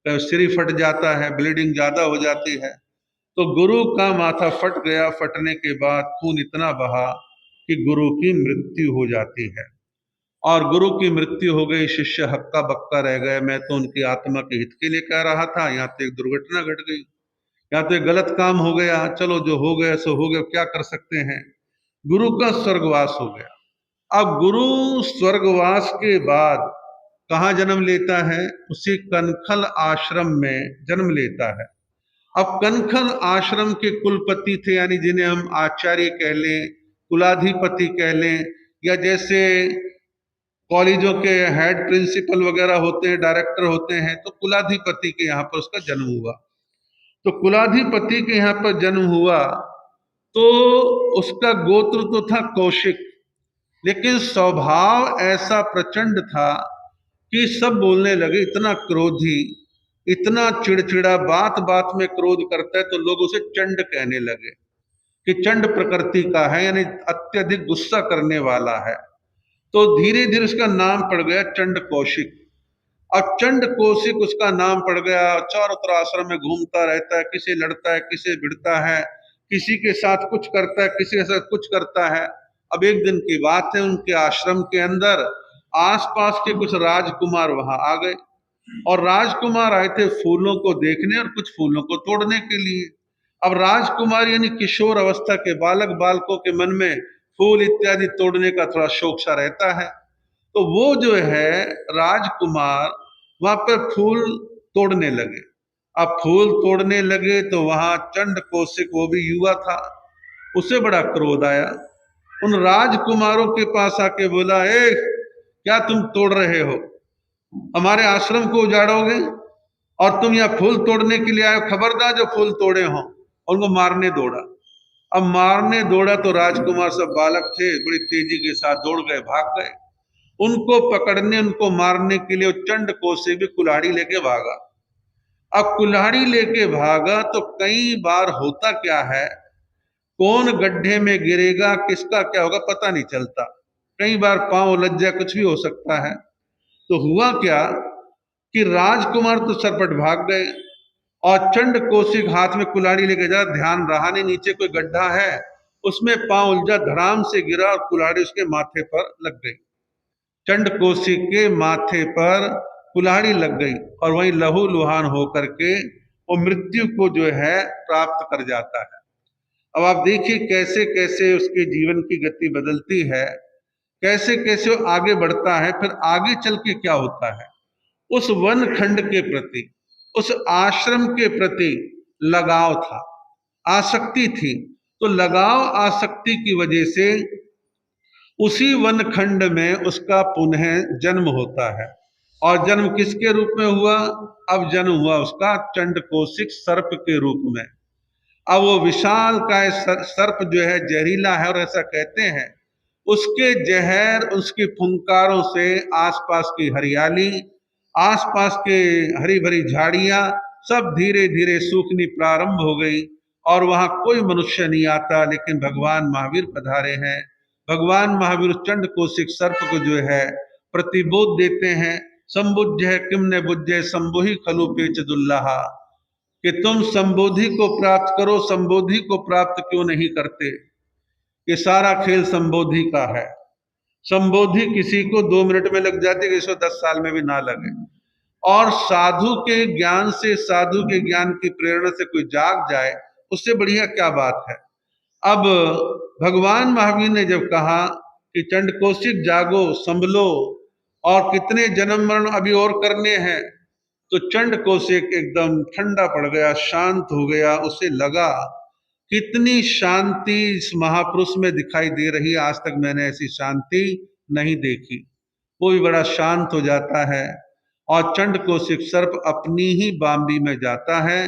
S2: कहीं सिर ही फट जाता है, ब्लीडिंग ज्यादा हो जाती है। तो गुरु का माथा फट गया। फटने के बाद खून इतना बहा कि गुरु की मृत्यु हो जाती है। और गुरु की मृत्यु हो गई, शिष्य हक्का बक्का रह गए। मैं तो उनकी आत्मा के हित के लिए कह रहा था, यहाँ तो एक दुर्घटना घट गई, यहाँ तो एक गलत काम हो गया। चलो जो हो गया सो हो गया, क्या कर सकते हैं। गुरु का स्वर्गवास हो गया। अब गुरु स्वर्गवास के बाद कहाँ जन्म लेता है? उसी कनखल आश्रम में जन्म लेता है। अब कनखल आश्रम के कुलपति थे, यानी जिन्हें हम आचार्य कह लें, कुलाधिपति कह लें, या जैसे कॉलेजों के हेड प्रिंसिपल वगैरह होते हैं, डायरेक्टर होते हैं, तो कुलाधिपति के यहाँ पर उसका जन्म हुआ। तो कुलाधिपति के यहाँ पर जन्म हुआ तो उसका गोत्र तो था कौशिक, लेकिन स्वभाव ऐसा प्रचंड था कि सब बोलने लगे, इतना क्रोधी, इतना चिड़चिड़ा, बात बात में क्रोध करता है, तो लोग उसे चंड कहने लगे कि चंड प्रकृति का है, यानी अत्यधिक गुस्सा करने वाला है। तो धीरे धीरे उसका नाम पड़ गया चंड कौशिक। अब चंड कौशिक उसका नाम पड़ गया। चारों तरफ आश्रम में घूमता रहता है, किसी लड़ता है, किसी भिड़ता है, किसी के साथ कुछ करता है, किसी के साथ कुछ करता है। अब एक दिन की बात है, उनके आश्रम के अंदर आसपास के कुछ राजकुमार वहां आ गए, और राजकुमार आए थे फूलों को देखने और कुछ फूलों को तोड़ने के लिए। अब राजकुमार यानी किशोर अवस्था के बालक बालकों के मन में फूल इत्यादि तोड़ने का थोड़ा शौक सा रहता है। तो वो जो है राजकुमार वहां पर फूल तोड़ने लगे। अब फूल तोड़ने लगे तो वहां चंड कौशिक, वो भी युवा था, उसे बड़ा क्रोध आया। उन राजकुमारों के पास आके बोला, ए क्या तुम तोड़ रहे हो? हमारे आश्रम को उजाड़ोगे और तुम यहाँ फूल तोड़ने के लिए आए हो? खबरदार जो फूल तोड़े हो। उनको मारने दौड़ा। अब मारने दौड़ा तो राजकुमार सब बालक थे, बड़ी तेजी के साथ दौड़ गए, भाग गए। उनको पकड़ने, उनको मारने के लिए चंड कौशिक भी कुल्हाड़ी लेके भागा। अब कुल्हाड़ी लेके भागा तो कई बार होता क्या है, कौन गड्ढे में गिरेगा, किसका क्या होगा पता नहीं चलता। कई बार पांव लग जाए, कुछ भी हो सकता है। तो हुआ क्या कि राजकुमार तो सरपट भाग गए और चंड कौशिक हाथ में कुल्हाड़ी लेके जा, ध्यान रहा नहीं नीचे कोई गड्ढा है, उसमें पांव उलझा, धड़ाम से गिरा और कुल्हाड़ी उसके माथे पर लग गई। चंड कौशिक के माथे पर कुल्हाड़ी लग गई और वहीं लहू लुहान होकर के वो मृत्यु को जो है प्राप्त कर जाता है। अब आप देखिए कैसे कैसे उसके जीवन की गति बदलती है। कैसे कैसे वो आगे बढ़ता है, फिर आगे चल के क्या होता है। उस वन खंड के प्रति, उस आश्रम के प्रति लगाव था, आसक्ति थी। तो लगाव आसक्ति की वजह से उसी वन खंड में उसका पुनः जन्म होता है। और जन्म किसके रूप में हुआ? अब जन्म हुआ उसका चंडकोशिक सर्प के रूप में। अब वो विशाल काय सर्प जो है जहरीला है, और ऐसा कहते हैं उसके जहर, उसकी फुंकारों से आसपास की हरियाली, आसपास के हरी भरी झाड़ियां सब धीरे धीरे सूखनी प्रारंभ हो गई, और वहां कोई मनुष्य नहीं आता। लेकिन भगवान महावीर पधारे हैं। भगवान महावीर चंडकोशिक सर्प को जो है प्रतिबोध देते हैं, संबुज्य किम ने बुज्य संबोहि खलु पेच दुल्लाहा, कि तुम संबोधि को प्राप्त करो, संबोधि को प्राप्त क्यों नहीं करते। ये सारा खेल संबोधि का है। संबोधि किसी को 2 मिनट में लग जाती है, किसी को 10 साल में भी ना लगे। और साधु के ज्ञान से, साधु के ज्ञान की प्रेरणा से कोई जाग जाए, उससे बढ़िया क्या बात है। अब भगवान महावीर ने जब कहा कि चंडकोशिक जागो, संभलो, और कितने जन्म मरण अभी और करने हैं, तो चंडकोशिक एकदम ठंडा पड़ गया, शांत हो गया। उसे लगा कितनी शांति इस महापुरुष में दिखाई दे रही है, आज तक मैंने ऐसी शांति नहीं देखी। वो भी बड़ा शांत हो जाता है, और चंडकोशिक सर्प अपनी ही बांबी में जाता है,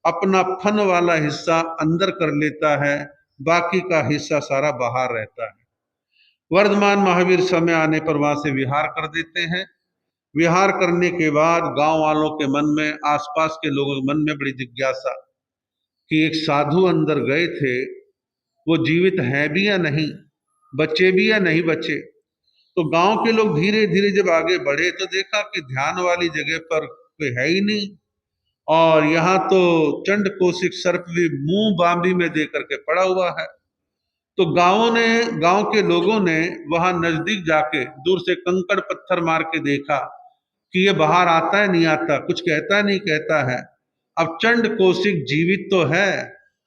S2: अपना फन वाला हिस्सा अंदर कर लेता है, बाकी का हिस्सा सारा बाहर रहता है। वर्धमान महावीर समय आने पर वहां से विहार कर देते हैं। विहार करने के बाद गांव वालों के मन में, आसपास के लोगों के मन में बड़ी जिज्ञासा कि एक साधु अंदर गए थे, वो जीवित हैं भी या नहीं, बचे भी या नहीं बचे। तो गांव के लोग धीरे धीरे जब आगे बढ़े तो देखा कि ध्यान वाली जगह पर कोई है ही नहीं, और यहाँ तो चंडकोशिक सर्प भी मुंह बांबी में दे करके पड़ा हुआ है। तो गांव के लोगों ने वहां नजदीक जाके दूर से कंकड़ पत्थर मार के देखा कि ये बाहर आता है नहीं आता, कुछ कहता है नहीं कहता है। अब चंडकोशिक जीवित तो है,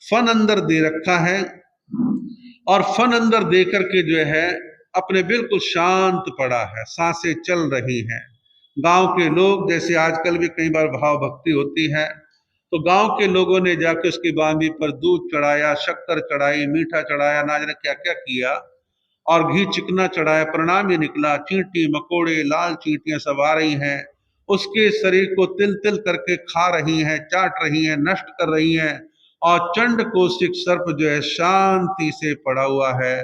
S2: फन अंदर दे रखा है, और फन अंदर दे करके जो है अपने बिल्कुल शांत पड़ा है, सांसें चल रही हैं। गांव के लोग, जैसे आजकल भी कई बार भाव भक्ति होती है, तो गांव के लोगों ने जाके उसकी बांबी पर दूध चढ़ाया, शक्कर चढ़ाई, मीठा चढ़ाया, ना जाने क्या क्या किया, और घी चिकना चढ़ाया। परिणाम ये निकला, चींटी मकोड़े, लाल चींटियां सब आ रही हैं, उसके शरीर को तिल तिल करके खा रही हैं, चाट रही हैं, नष्ट कर रही हैं। और चंडकोशिक सर्प जो है शांति से पड़ा हुआ है,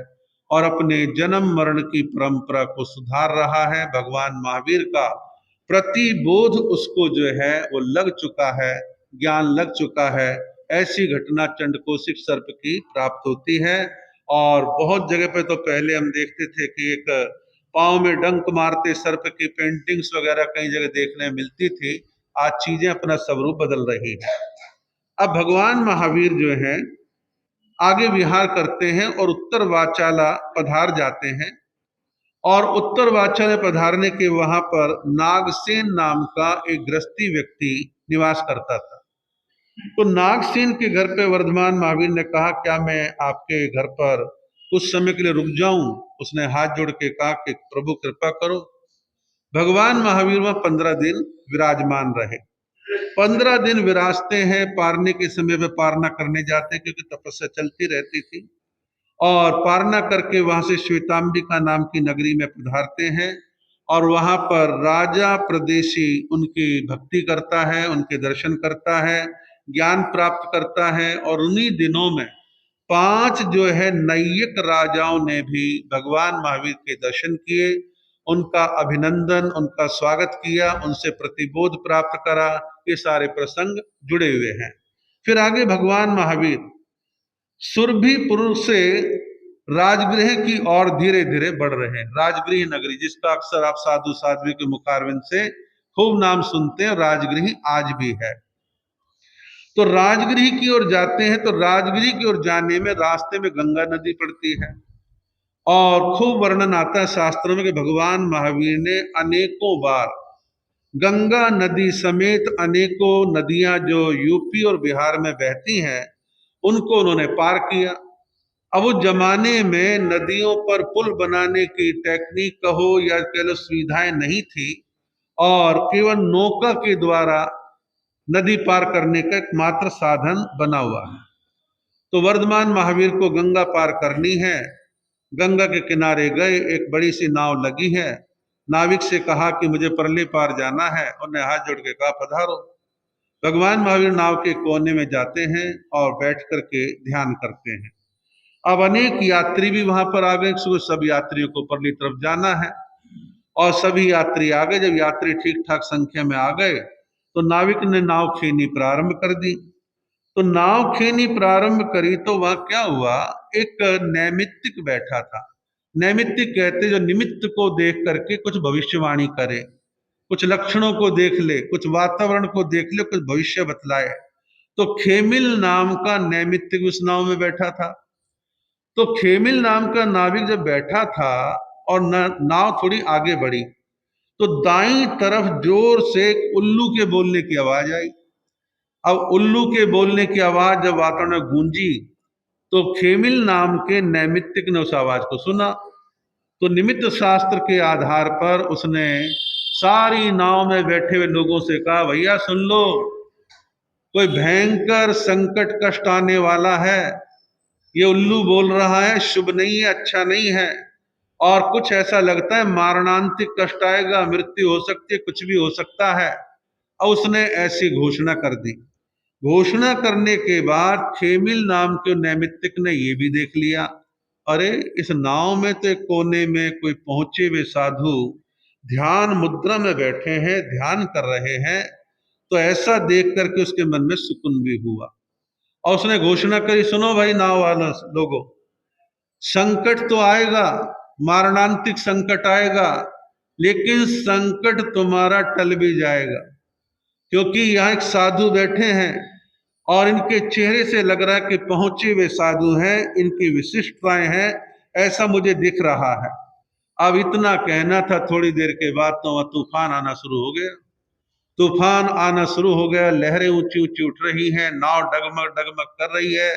S2: और अपने जन्म मरण की परंपरा को सुधार रहा है। भगवान महावीर का प्रतिबोध उसको जो है वो लग चुका है, ज्ञान लग चुका है। ऐसी घटना चंडकोशिक सर्प की प्राप्त होती है। और बहुत जगह पे तो पहले हम देखते थे कि एक पांव में डंक मारते सर्प की पेंटिंग्स वगैरह कई जगह देखने मिलती थी। आज चीजें अपना स्वरूप बदल रही है। अब भगवान महावीर जो है आगे विहार करते हैं और उत्तर वाचाला पधार जाते हैं। और उत्तर वाचाला पधारने के वहां पर नागसेन नाम का एक गृहस्थी व्यक्ति निवास करता था। तो नागसेन के घर पे वर्धमान महावीर ने कहा, क्या मैं आपके घर पर कुछ समय के लिए रुक जाऊं? उसने हाथ जोड़ के कहा कि प्रभु कृपा करो। भगवान महावीर वहां 15 दिन विराजमान रहे। 15 दिन विराजते हैं, पारने के समय में पारना करने जाते हैं, क्योंकि तपस्या चलती रहती थी। और पारना करके वहां से श्वेतांबिका नाम की नगरी में पधारते हैं, और वहां पर राजा प्रदेशी उनकी भक्ति करता है, उनके दर्शन करता है, ज्ञान प्राप्त करता है। और उन्हीं दिनों में 5 जो है नैयक राजाओं ने भी भगवान महावीर के दर्शन किए, उनका अभिनंदन, उनका स्वागत किया, उनसे प्रतिबोध प्राप्त करा। ये सारे प्रसंग जुड़े हुए हैं। फिर आगे भगवान महावीर सुरभिपुर से राजगृह की ओर धीरे धीरे बढ़ रहे हैं। राजगृह नगरी, जिसका अक्सर आप साधु साध्वी के मुखारविंद से खूब नाम सुनते हैं, राजगृह आज भी है। तो राजगृह की ओर जाते हैं, तो राजगृह की ओर जाने में रास्ते में गंगा नदी पड़ती है, और खूब वर्णन आता है शास्त्रों में कि भगवान महावीर ने अनेकों बार गंगा नदी समेत अनेकों नदियां जो यूपी और बिहार में बहती हैं, उनको उन्होंने पार किया। अब उस जमाने में नदियों पर पुल बनाने की टेक्निक कहो या कह लो सुविधाएं नहीं थी, और केवल नौका के द्वारा नदी पार करने का एकमात्र साधन बना हुआ है। तो वर्धमान महावीर को गंगा पार करनी है। गंगा के किनारे गए, एक बड़ी सी नाव लगी है। नाविक से कहा कि मुझे परले पार जाना है, उन्हें हाथ जोड़ के कहा पधारो। भगवान महावीर नाव के कोने में जाते हैं और बैठ करके ध्यान करते हैं। अब अनेक यात्री भी वहां पर आ गए, सब यात्रियों को परली तरफ जाना है और सभी यात्री आ गए। जब यात्री ठीक ठाक संख्या में आ गए तो नाविक ने नाव खींचनी प्रारंभ कर दी। तो नाव खींचनी प्रारंभ करी तो वहां क्या हुआ, एक नैमित्तिक बैठा था। नैमित्तिक कहते जो निमित्त को देख करके कुछ भविष्यवाणी करे, कुछ लक्षणों को देख ले, कुछ वातावरण को देख ले, कुछ भविष्य बतलाए। तो खेमिल नाम का नैमित्तिक उस नाव में बैठा था। तो खेमिल नाम का नाविक जब बैठा था और नाव थोड़ी आगे बढ़ी तो दाईं तरफ जोर से उल्लू के बोलने की आवाज आई। अब उल्लू के बोलने की आवाज जब वातावरण में गूंजी तो खेमिल नाम के नैमित्तिक ने उस आवाज को सुना। तो निमित्त शास्त्र के आधार पर उसने सारी नाव में बैठे हुए लोगों से कहा, भैया सुन लो, कोई भयंकर संकट कष्ट आने वाला है, ये उल्लू बोल रहा है, शुभ नहीं है, अच्छा नहीं है, और कुछ ऐसा लगता है मारणांतिक कष्ट आएगा, मृत्यु हो सकती है, कुछ भी हो सकता है। और उसने ऐसी घोषणा कर दी। घोषणा करने के बाद खेमिल नाम के नैमित्तिक ने ये भी देख लिया, अरे इस नाव में तो एक कोने में कोई पहुंचे हुए साधु ध्यान मुद्रा में बैठे हैं, ध्यान कर रहे हैं। तो ऐसा देख करके उसके मन में सुकून भी हुआ और उसने घोषणा करी, सुनो भाई नाव वाला लोगों, संकट तो आएगा, मारणांतिक संकट आएगा, लेकिन संकट तुम्हारा टल भी जाएगा, क्योंकि यहाँ एक साधु बैठे हैं और इनके चेहरे से लग रहा है कि पहुंचे हुए साधु हैं, इनकी विशिष्टताएं हैं, ऐसा मुझे दिख रहा है। अब इतना कहना था, थोड़ी देर के बाद तो वह तूफान आना शुरू हो गया। तूफान आना शुरू हो गया, लहरें ऊंची ऊंची उठ रही हैं, नाव डगमग डगमग कर रही है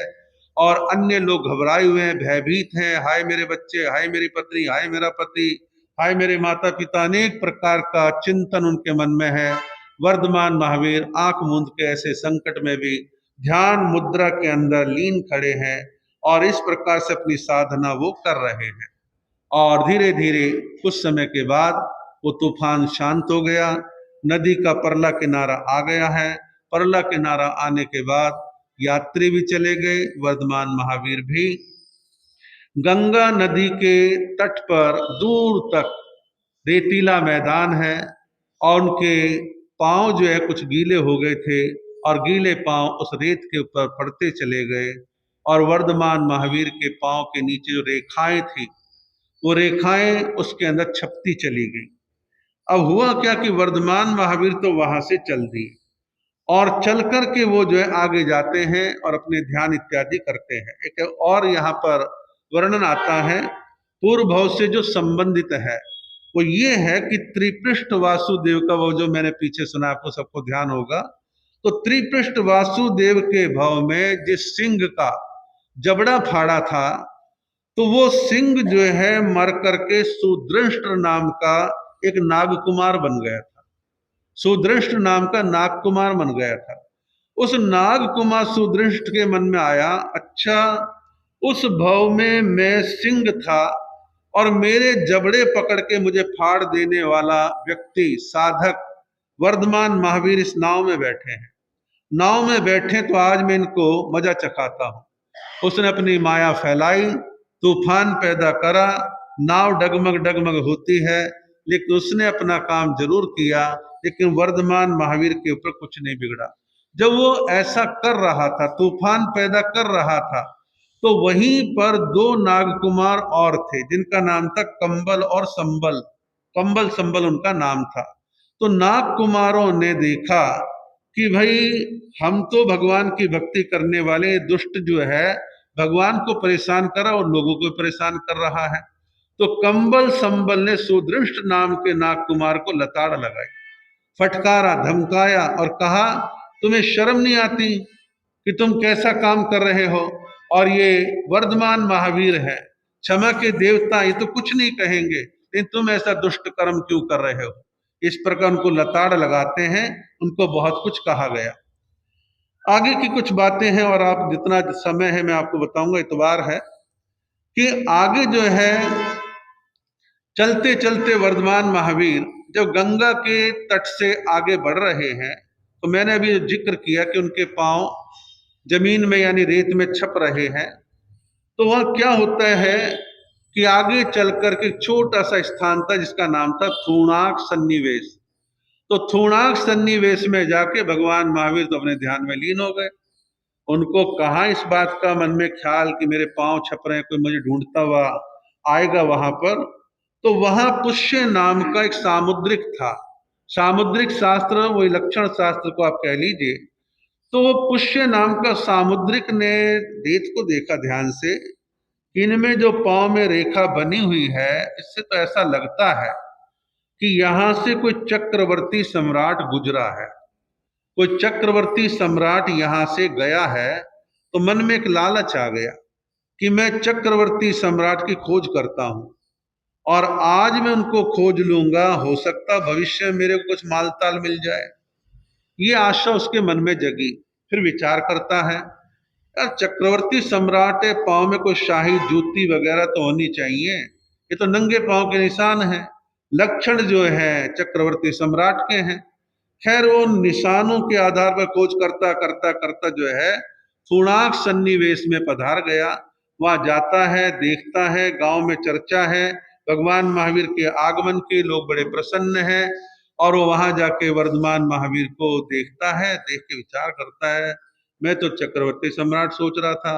S2: और अन्य लोग घबराए हुए हैं, भयभीत हैं, हाय मेरे बच्चे, हाय मेरी पत्नी, हाय मेरा पति, हाय मेरे माता पिता, अनेक प्रकार का चिंतन उनके मन में है। वर्धमान महावीर आंख मूंद के ऐसे संकट में भी ध्यान मुद्रा के अंदर लीन खड़े हैं और इस प्रकार से अपनी साधना वो कर रहे हैं। और धीरे धीरे कुछ समय के बाद वो तूफान शांत हो गया, नदी का परला किनारा आ गया है। परला किनारा आने के बाद यात्री भी चले गए, वर्धमान महावीर भी। गंगा नदी के तट पर दूर तक रेतीला मैदान है और उनके पांव जो है कुछ गीले हो गए थे और गीले पांव उस रेत के ऊपर पड़ते चले गए और वर्धमान महावीर के पांव के नीचे जो रेखाएं थी वो रेखाएं उसके अंदर छपती चली गई। अब हुआ क्या कि वर्धमान महावीर तो वहां से चल दिए और चल कर के वो जो है आगे जाते हैं और अपने ध्यान इत्यादि करते हैं। एक और यहाँ पर वर्णन आता है पूर्व भाव से जो संबंधित है, वो ये है कि त्रिपृष्ठ वासुदेव का, वो जो मैंने पीछे सुना आपको सबको ध्यान होगा, तो त्रिपृष्ठ वासुदेव के भाव में जिस सिंह का जबड़ा फाड़ा था तो वो सिंह जो है मर करके सुदृष्ट नाम का एक नागकुमार बन गया था। सुदृष्ट नाम का नागकुमार बन गया था। उस नागकुमार सुदृष्ट के मन में आया, अच्छा उस भव में मैं सिंह था और मेरे जबड़े पकड़ के मुझे फाड़ देने वाला व्यक्ति साधक वर्धमान महावीर इस नाव में बैठे हैं। नाव में बैठे तो आज मैं इनको मजा चखाता हूं। उसने अपनी माया फैलाई, तूफान पैदा करा, नाव डगमग डगमग होती है, लेकिन उसने अपना काम जरूर किया, लेकिन वर्धमान महावीर के ऊपर कुछ नहीं बिगड़ा। जब वो ऐसा कर रहा था, तूफान पैदा कर रहा था, तो वहीं पर दो नागकुमार और थे जिनका नाम था कंबल और संबल। कंबल संबल उनका नाम था। तो नागकुमारों ने देखा कि भाई हम तो भगवान की भक्ति करने वाले, दुष्ट जो है भगवान को परेशान कर रहा और लोगों को परेशान कर रहा है। तो कंबल संबल ने सुदृष्ट नाम के नागकुमार को लताड़ लगाई, फटकारा, धमकाया और कहा तुम्हें शर्म नहीं आती कि तुम कैसा काम कर रहे हो? और ये वर्धमान महावीर है, क्षमा के देवता, ये तो कुछ नहीं कहेंगे, लेकिन तुम ऐसा दुष्ट कर्म क्यों कर रहे हो। इस प्रकार उनको लताड़ लगाते हैं, उनको बहुत कुछ कहा गया। आगे की कुछ बातें हैं और आप जितना समय है मैं आपको बताऊंगा, इतवार है कि आगे जो है चलते चलते वर्धमान महावीर जब गंगा के तट से आगे बढ़ रहे हैं, तो मैंने अभी जिक्र किया कि उनके पांव जमीन में यानी रेत में छप रहे हैं। तो वह क्या होता है कि आगे चलकर के छोटा सा स्थान था जिसका नाम था थूणाक सन्निवेश। तो थूणाक सन्निवेश में जाके भगवान महावीर तो अपने ध्यान में लीन हो गए। उनको कहाँ इस बात का मन में ख्याल कि मेरे पांव छप रहे हैं, कोई मुझे ढूंढता हुआ आएगा वहां पर। तो वहां पुष्य नाम का एक सामुद्रिक था, सामुद्रिक शास्त्र, वही लक्षण शास्त्र को आप कह लीजिए। तो वो पुष्य नाम का सामुद्रिक ने रेत को देखा ध्यान से, इनमें जो पांव में रेखा बनी हुई है, इससे तो ऐसा लगता है कि यहां से कोई चक्रवर्ती सम्राट गुजरा है, कोई चक्रवर्ती सम्राट यहां से गया है। तो मन में एक लालच आ गया कि मैं चक्रवर्ती सम्राट की खोज करता हूं और आज मैं उनको खोज लूंगा, हो सकता भविष्य में मेरे को कुछ मालताल मिल जाए। ये आशा उसके मन में जगी। फिर विचार करता है, यार चक्रवर्ती सम्राट है, पांव में कोई शाही जूती वगैरह तो होनी चाहिए, ये तो नंगे पांव के निशान है, लक्षण जो है चक्रवर्ती सम्राट के हैं। खैर वो निशानों के आधार पर खोज करता करता करता जो है थूणाक सन्निवेश में पधार गया। वहां जाता है, देखता है, गांव में चर्चा है भगवान महावीर के आगमन की, लोग बड़े प्रसन्न हैं। और वो वहां जाके वर्धमान महावीर को देखता है, देख के विचार करता है, मैं तो चक्रवर्ती सम्राट सोच रहा था,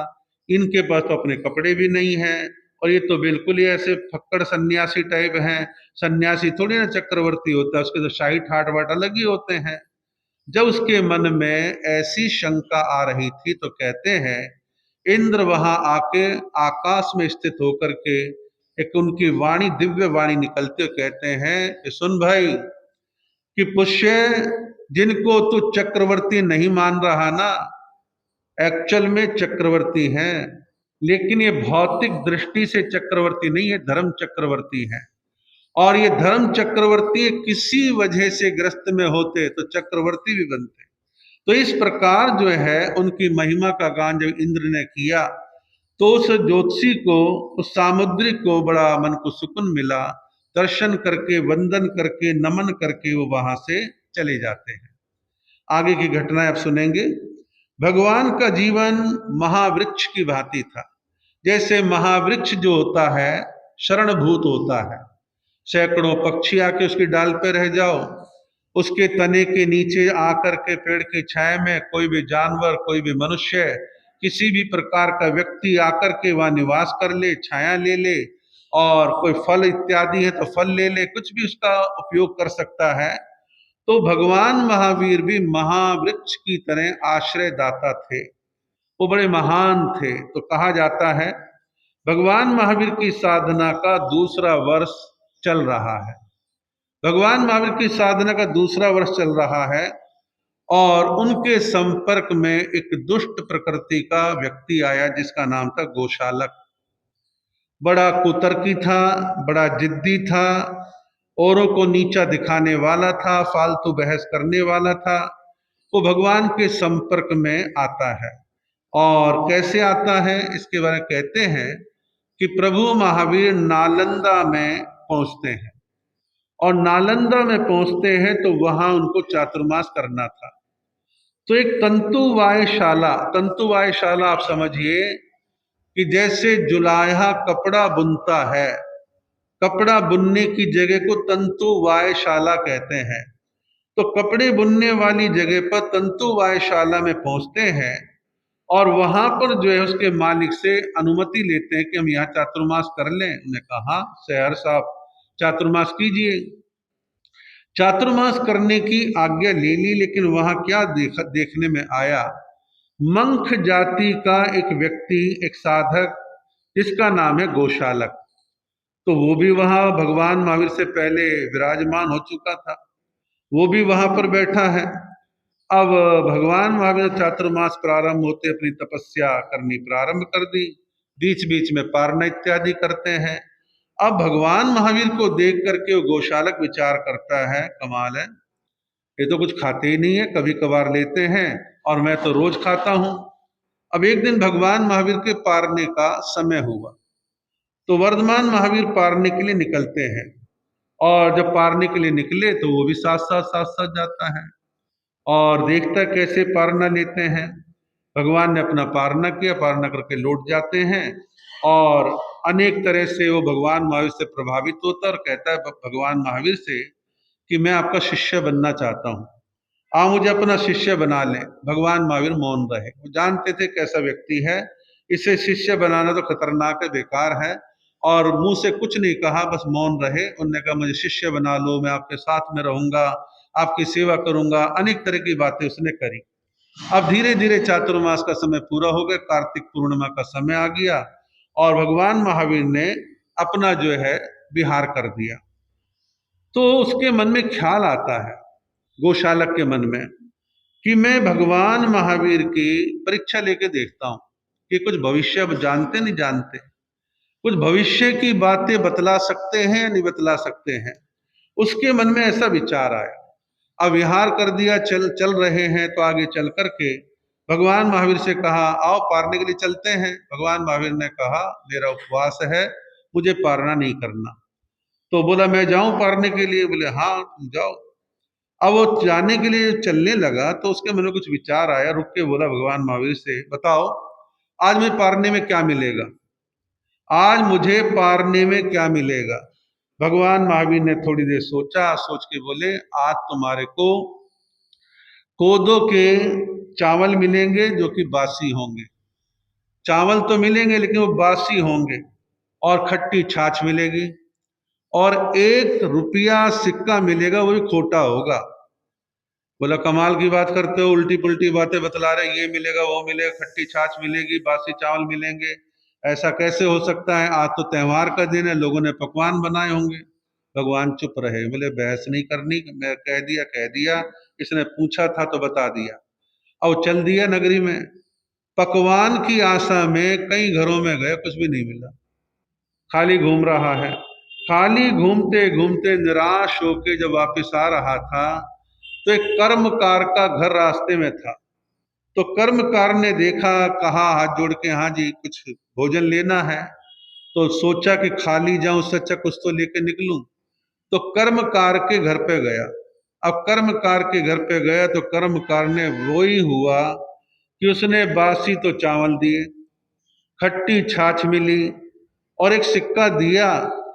S2: इनके पास तो अपने कपड़े भी नहीं है और ये तो बिल्कुल ही ऐसे फक्कड़ सन्यासी टाइप हैं। सन्यासी थोड़ी ना चक्रवर्ती होता है, उसके तो शाही ठाट वाट अलग ही होते हैं। जब उसके मन में ऐसी शंका आ रही थी तो कहते हैं इंद्र वहां आके आकाश में स्थित होकर के एक उनकी वाणी, दिव्य वाणी निकलते हुए कहते हैं कि सुन भाई, कि पुष्य, जिनको तू चक्रवर्ती नहीं मान रहा ना, एक्चुअल में चक्रवर्ती हैं, लेकिन ये भौतिक दृष्टि से चक्रवर्ती नहीं है, धर्म चक्रवर्ती है। और ये धर्म चक्रवर्ती किसी वजह से ग्रस्त में होते तो चक्रवर्ती भी बनते। तो इस प्रकार जो है उनकी महिमा का गान जब इंद्र ने किया तो उस ज्योतिषी को, उस सामुद्रिक को बड़ा मन को सुकून मिला। दर्शन करके, वंदन करके, नमन करके वो वहां से चले जाते हैं। आगे की घटनाएं आप सुनेंगे। भगवान का जीवन महावृक्ष की भांति था। जैसे महावृक्ष जो होता है शरणभूत होता है, सैकड़ों पक्षी आके उसकी डाल पे रह जाओ, उसके तने के नीचे आकर के पेड़ की छाया में कोई भी जानवर, कोई भी मनुष्य, किसी भी प्रकार का व्यक्ति आकर के वहां निवास कर ले, छाया ले ले, और कोई फल इत्यादि है तो फल ले ले, कुछ भी उसका उपयोग कर सकता है। तो भगवान महावीर भी महावृक्ष की तरह आश्रयदाता थे, वो बड़े महान थे। तो कहा जाता है भगवान महावीर की साधना का दूसरा वर्ष चल रहा है, भगवान महावीर की साधना का दूसरा वर्ष चल रहा है और उनके संपर्क में एक दुष्ट प्रकृति का व्यक्ति आया जिसका नाम था गोशालक। बड़ा कुतर्की था, बड़ा जिद्दी था, औरों को नीचा दिखाने वाला था, फालतू बहस करने वाला था। वो भगवान के संपर्क में आता है। और कैसे आता है इसके बारे में कहते हैं कि प्रभु महावीर नालंदा में पहुंचते हैं और नालंदा में पहुंचते हैं तो वहां उनको चातुर्मास करना था। तो एक तंतुवायशाला, तंतुवायशाला आप समझिए कि जैसे जुलाहा कपड़ा बुनता है, कपड़ा बुनने की जगह को तंतुवायशाला कहते हैं। तो कपड़े बुनने वाली जगह पर तंतुवायशाला में पहुंचते हैं और वहां पर जो है उसके मालिक से अनुमति लेते हैं कि हम यहाँ चातुर्मास कर लें। उन्होंने कहा शहर साहब चातुर्मास कीजिए। चातुर्मास करने की आज्ञा ले ली, लेकिन वहां क्या देखने में आया, मंख जाति का एक व्यक्ति, एक साधक जिसका नाम है गोशालक, तो वो भी वहां भगवान महावीर से पहले विराजमान हो चुका था, वो भी वहां पर बैठा है। अब भगवान महावीर चातुर्मास प्रारंभ होते अपनी तपस्या करनी प्रारंभ कर दी, बीच बीच में पारणा इत्यादि करते हैं। अब भगवान महावीर को देख करके वो गोशालक विचार करता है, कमाल है, ये तो कुछ खाते ही नहीं है, कभी कभार लेते हैं और मैं तो रोज खाता हूं। अब एक दिन भगवान महावीर के पारने का समय हुआ, तो वर्धमान महावीर पारने के लिए निकलते हैं, और जब पारने के लिए निकले तो वो भी साथ साथ जाता है और देखता कैसे पारना लेते हैं। भगवान ने अपना पारना किया, पारना करके लौट जाते हैं और अनेक तरह से वो भगवान महावीर से प्रभावित होता है और कहता है भगवान महावीर से कि मैं आपका शिष्य बनना चाहता हूँ, आप मुझे अपना शिष्य बना लें। भगवान महावीर मौन रहे, वो जानते थे कैसा व्यक्ति है, इसे शिष्य बनाना तो खतरनाक है, बेकार है, और मुंह से कुछ नहीं कहा, बस मौन रहे। उन्होंने कहा मुझे शिष्य बना लो, मैं आपके साथ में रहूंगा, आपकी सेवा करूंगा, अनेक तरह की बातें उसने करी। अब धीरे धीरे चातुर्मास का समय पूरा हो गया, कार्तिक पूर्णिमा का समय आ गया और भगवान महावीर ने अपना जो है विहार कर दिया। तो उसके मन में ख्याल आता है, गोशालक के मन में, कि मैं भगवान महावीर की परीक्षा लेके देखता हूं कि कुछ भविष्य अब जानते नहीं जानते, कुछ भविष्य की बातें बतला सकते हैं नहीं बतला सकते हैं। उसके मन में ऐसा विचार आया। अब विहार कर दिया, चल रहे हैं, तो आगे चल करके भगवान महावीर से कहा आओ पारने के लिए चलते हैं। भगवान महावीर ने कहा मेरा उपवास है, मुझे पारना नहीं करना। तो बोला मैं जाऊं पारने के लिए? बोले हाँ जाओ। अब वो जाने के लिए चलने लगा तो उसके मन में कुछ विचार आया, रुक के बोला भगवान महावीर से बताओ आज मैं पारने में क्या मिलेगा, आज मुझे पारने में क्या मिलेगा। भगवान महावीर ने थोड़ी देर सोचा, सोच के बोले आज तुम्हारे को कोदो के चावल मिलेंगे जो कि बासी होंगे, चावल तो मिलेंगे लेकिन वो बासी होंगे, और खट्टी छाछ मिलेगी, और 1 रुपया सिक्का मिलेगा, वो भी खोटा होगा। बोला कमाल की बात करते हो, उल्टी पुल्टी बातें बतला रहे, ये मिलेगा वो मिलेगा, खट्टी छाछ मिलेगी, बासी चावल मिलेंगे, ऐसा कैसे हो सकता है, आज तो त्योहार का दिन है, लोगों ने पकवान बनाए होंगे। भगवान चुप रहे, बोले बहस नहीं करनी, मैं कह दिया, इसने पूछा था तो बता दिया। अब चल दिया नगरी में, पकवान की आशा में कई घरों में गए, कुछ भी नहीं मिला, खाली घूम रहा है। खाली घूमते घूमते निराश होके जब वापस आ रहा था तो एक कर्मकार का घर रास्ते में था। तो कर्मकार ने देखा, कहा हाथ जोड़ के हाँ जी कुछ भोजन लेना है, तो सोचा कि खाली जाऊं उससे अच्छा कुछ तो लेके निकलूं। तो कर्मकार के घर पे गया। अब कर्मकार के घर पे गया तो कर्मकार ने वही हुआ कि उसने बासी तो चावल दिए, खट्टी छाछ मिली और एक सिक्का दिया।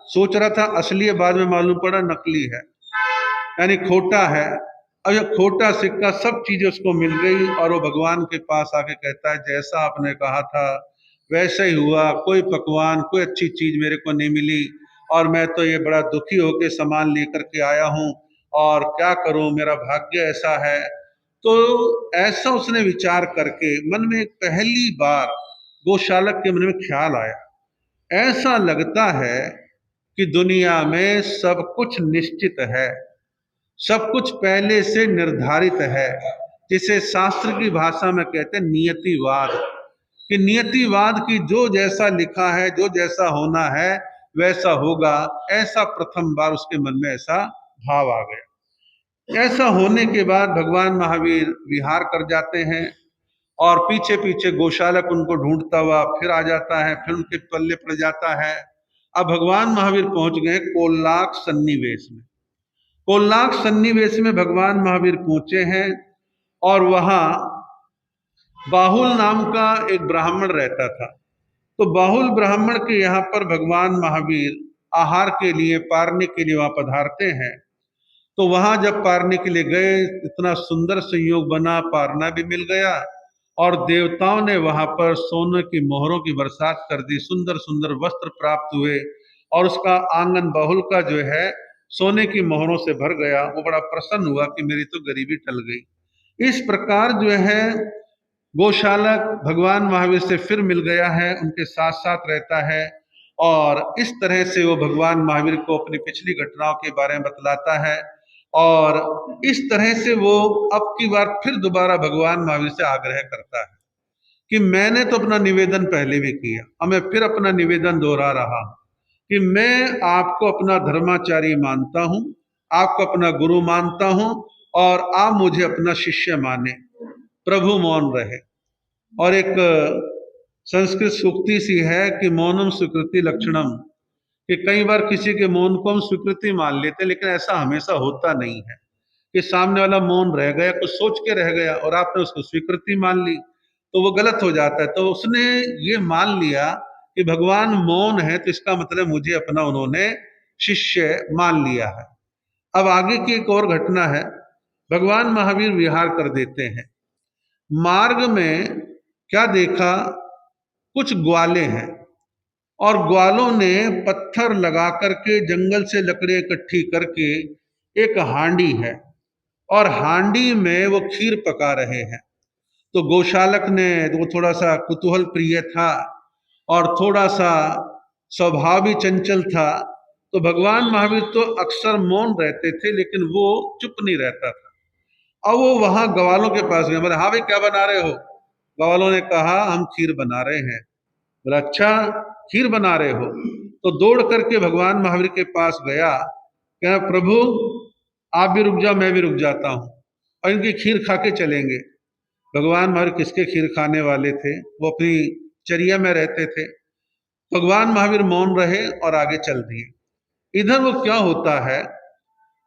S2: सोच रहा था असली है, बाद में मालूम पड़ा नकली है, यानी खोटा है। अब ये खोटा सिक्का सब चीजें उसको मिल गई और वो भगवान के पास आके कहता है जैसा आपने कहा था वैसा ही हुआ, कोई पकवान कोई अच्छी चीज मेरे को नहीं मिली और मैं तो ये बड़ा दुखी होके सामान लेकर के आया हूँ और क्या करूं, मेरा भाग्य ऐसा है। तो ऐसा उसने विचार करके मन में पहली बार गोशालक के मन में ख्याल आया, ऐसा लगता है कि दुनिया में सब कुछ निश्चित है, सब कुछ पहले से निर्धारित है, जिसे शास्त्र की भाषा में कहते हैं नियतिवाद, कि नियतिवाद की जो जैसा लिखा है, जो जैसा होना है वैसा होगा। ऐसा प्रथम बार उसके मन में ऐसा भाव आ गया। ऐसा होने के बाद भगवान महावीर विहार कर जाते हैं और पीछे पीछे गोशालक उनको ढूंढता हुआ फिर आ जाता है, फिर उनके पल्ले पड़ जाता है। अब भगवान महावीर पहुंच गए कोल्लाक सन्निवेश में। कोल्लाक सन्निवेश में भगवान महावीर पहुंचे हैं और वहां बाहुल नाम का एक ब्राह्मण रहता था। तो बाहुल ब्राह्मण के यहाँ पर भगवान महावीर आहार के लिए, पारने के लिए वहां पधारते हैं। तो वहां जब पारने के लिए गए, इतना सुंदर संयोग बना, पारना भी मिल गया और देवताओं ने वहां पर सोने की मोहरों की बरसात कर दी, सुंदर सुंदर वस्त्र प्राप्त हुए और उसका आंगन बाहुल का जो है सोने की मोहरों से भर गया। वो बड़ा प्रसन्न हुआ कि मेरी तो गरीबी टल गई। इस प्रकार जो है गोशालक भगवान महावीर से फिर मिल गया है, उनके साथ साथ रहता है और इस तरह से वो भगवान महावीर को अपनी पिछली घटनाओं के बारे में बतलाता है और इस तरह से वो अब की बार फिर दोबारा भगवान महावीर से आग्रह करता है कि मैंने तो अपना निवेदन पहले भी किया, अब मैं फिर अपना निवेदन दोहरा रहा हूं कि मैं आपको अपना धर्माचारी मानता हूं, आपको अपना गुरु मानता हूं और आप मुझे अपना शिष्य माने, प्रभु मौन रहे। और एक संस्कृत सूक्ति सी है कि मौनम स्वीकृति लक्षणम, कि कई बार किसी के मौन को हम स्वीकृति मान लेते हैं, लेकिन ऐसा हमेशा होता नहीं है कि सामने वाला मौन रह गया, कुछ सोच के रह गया और आपने उसको स्वीकृति मान ली, तो वो गलत हो जाता है। तो उसने ये मान लिया कि भगवान मौन है, तो इसका मतलब मुझे अपना उन्होंने शिष्य मान लिया है। अब आगे की एक और घटना है। भगवान महावीर विहार कर देते हैं, मार्ग में क्या देखा, कुछ ग्वाले हैं और ग्वालों ने पत्थर लगा करके जंगल से लकड़ियां इकट्ठी करके एक हांडी है और हांडी में वो खीर पका रहे हैं। तो गौशालक ने, वो थोड़ा सा कुतूहल प्रिय था और थोड़ा सा स्वभाव भी चंचल था, तो भगवान महावीर तो अक्सर मौन रहते थे, लेकिन वो चुप नहीं रहता था। अब वो वहां ग्वालों के पास गए, बोले हाँ भाई क्या बना रहे हो? ग्वालों ने कहा हम खीर बना रहे हैं। बोला अच्छा खीर बना रहे हो? तो दौड़ करके भगवान महावीर के पास गया, कहा प्रभु आप भी रुक जाओ, मैं भी रुक जाता हूं और इनकी खीर खा के चलेंगे। भगवान महावीर किसके खीर खाने वाले थे, वो अपनी चर्या में रहते थे। भगवान महावीर मौन रहे और आगे चल दिए। इधर वो क्या होता है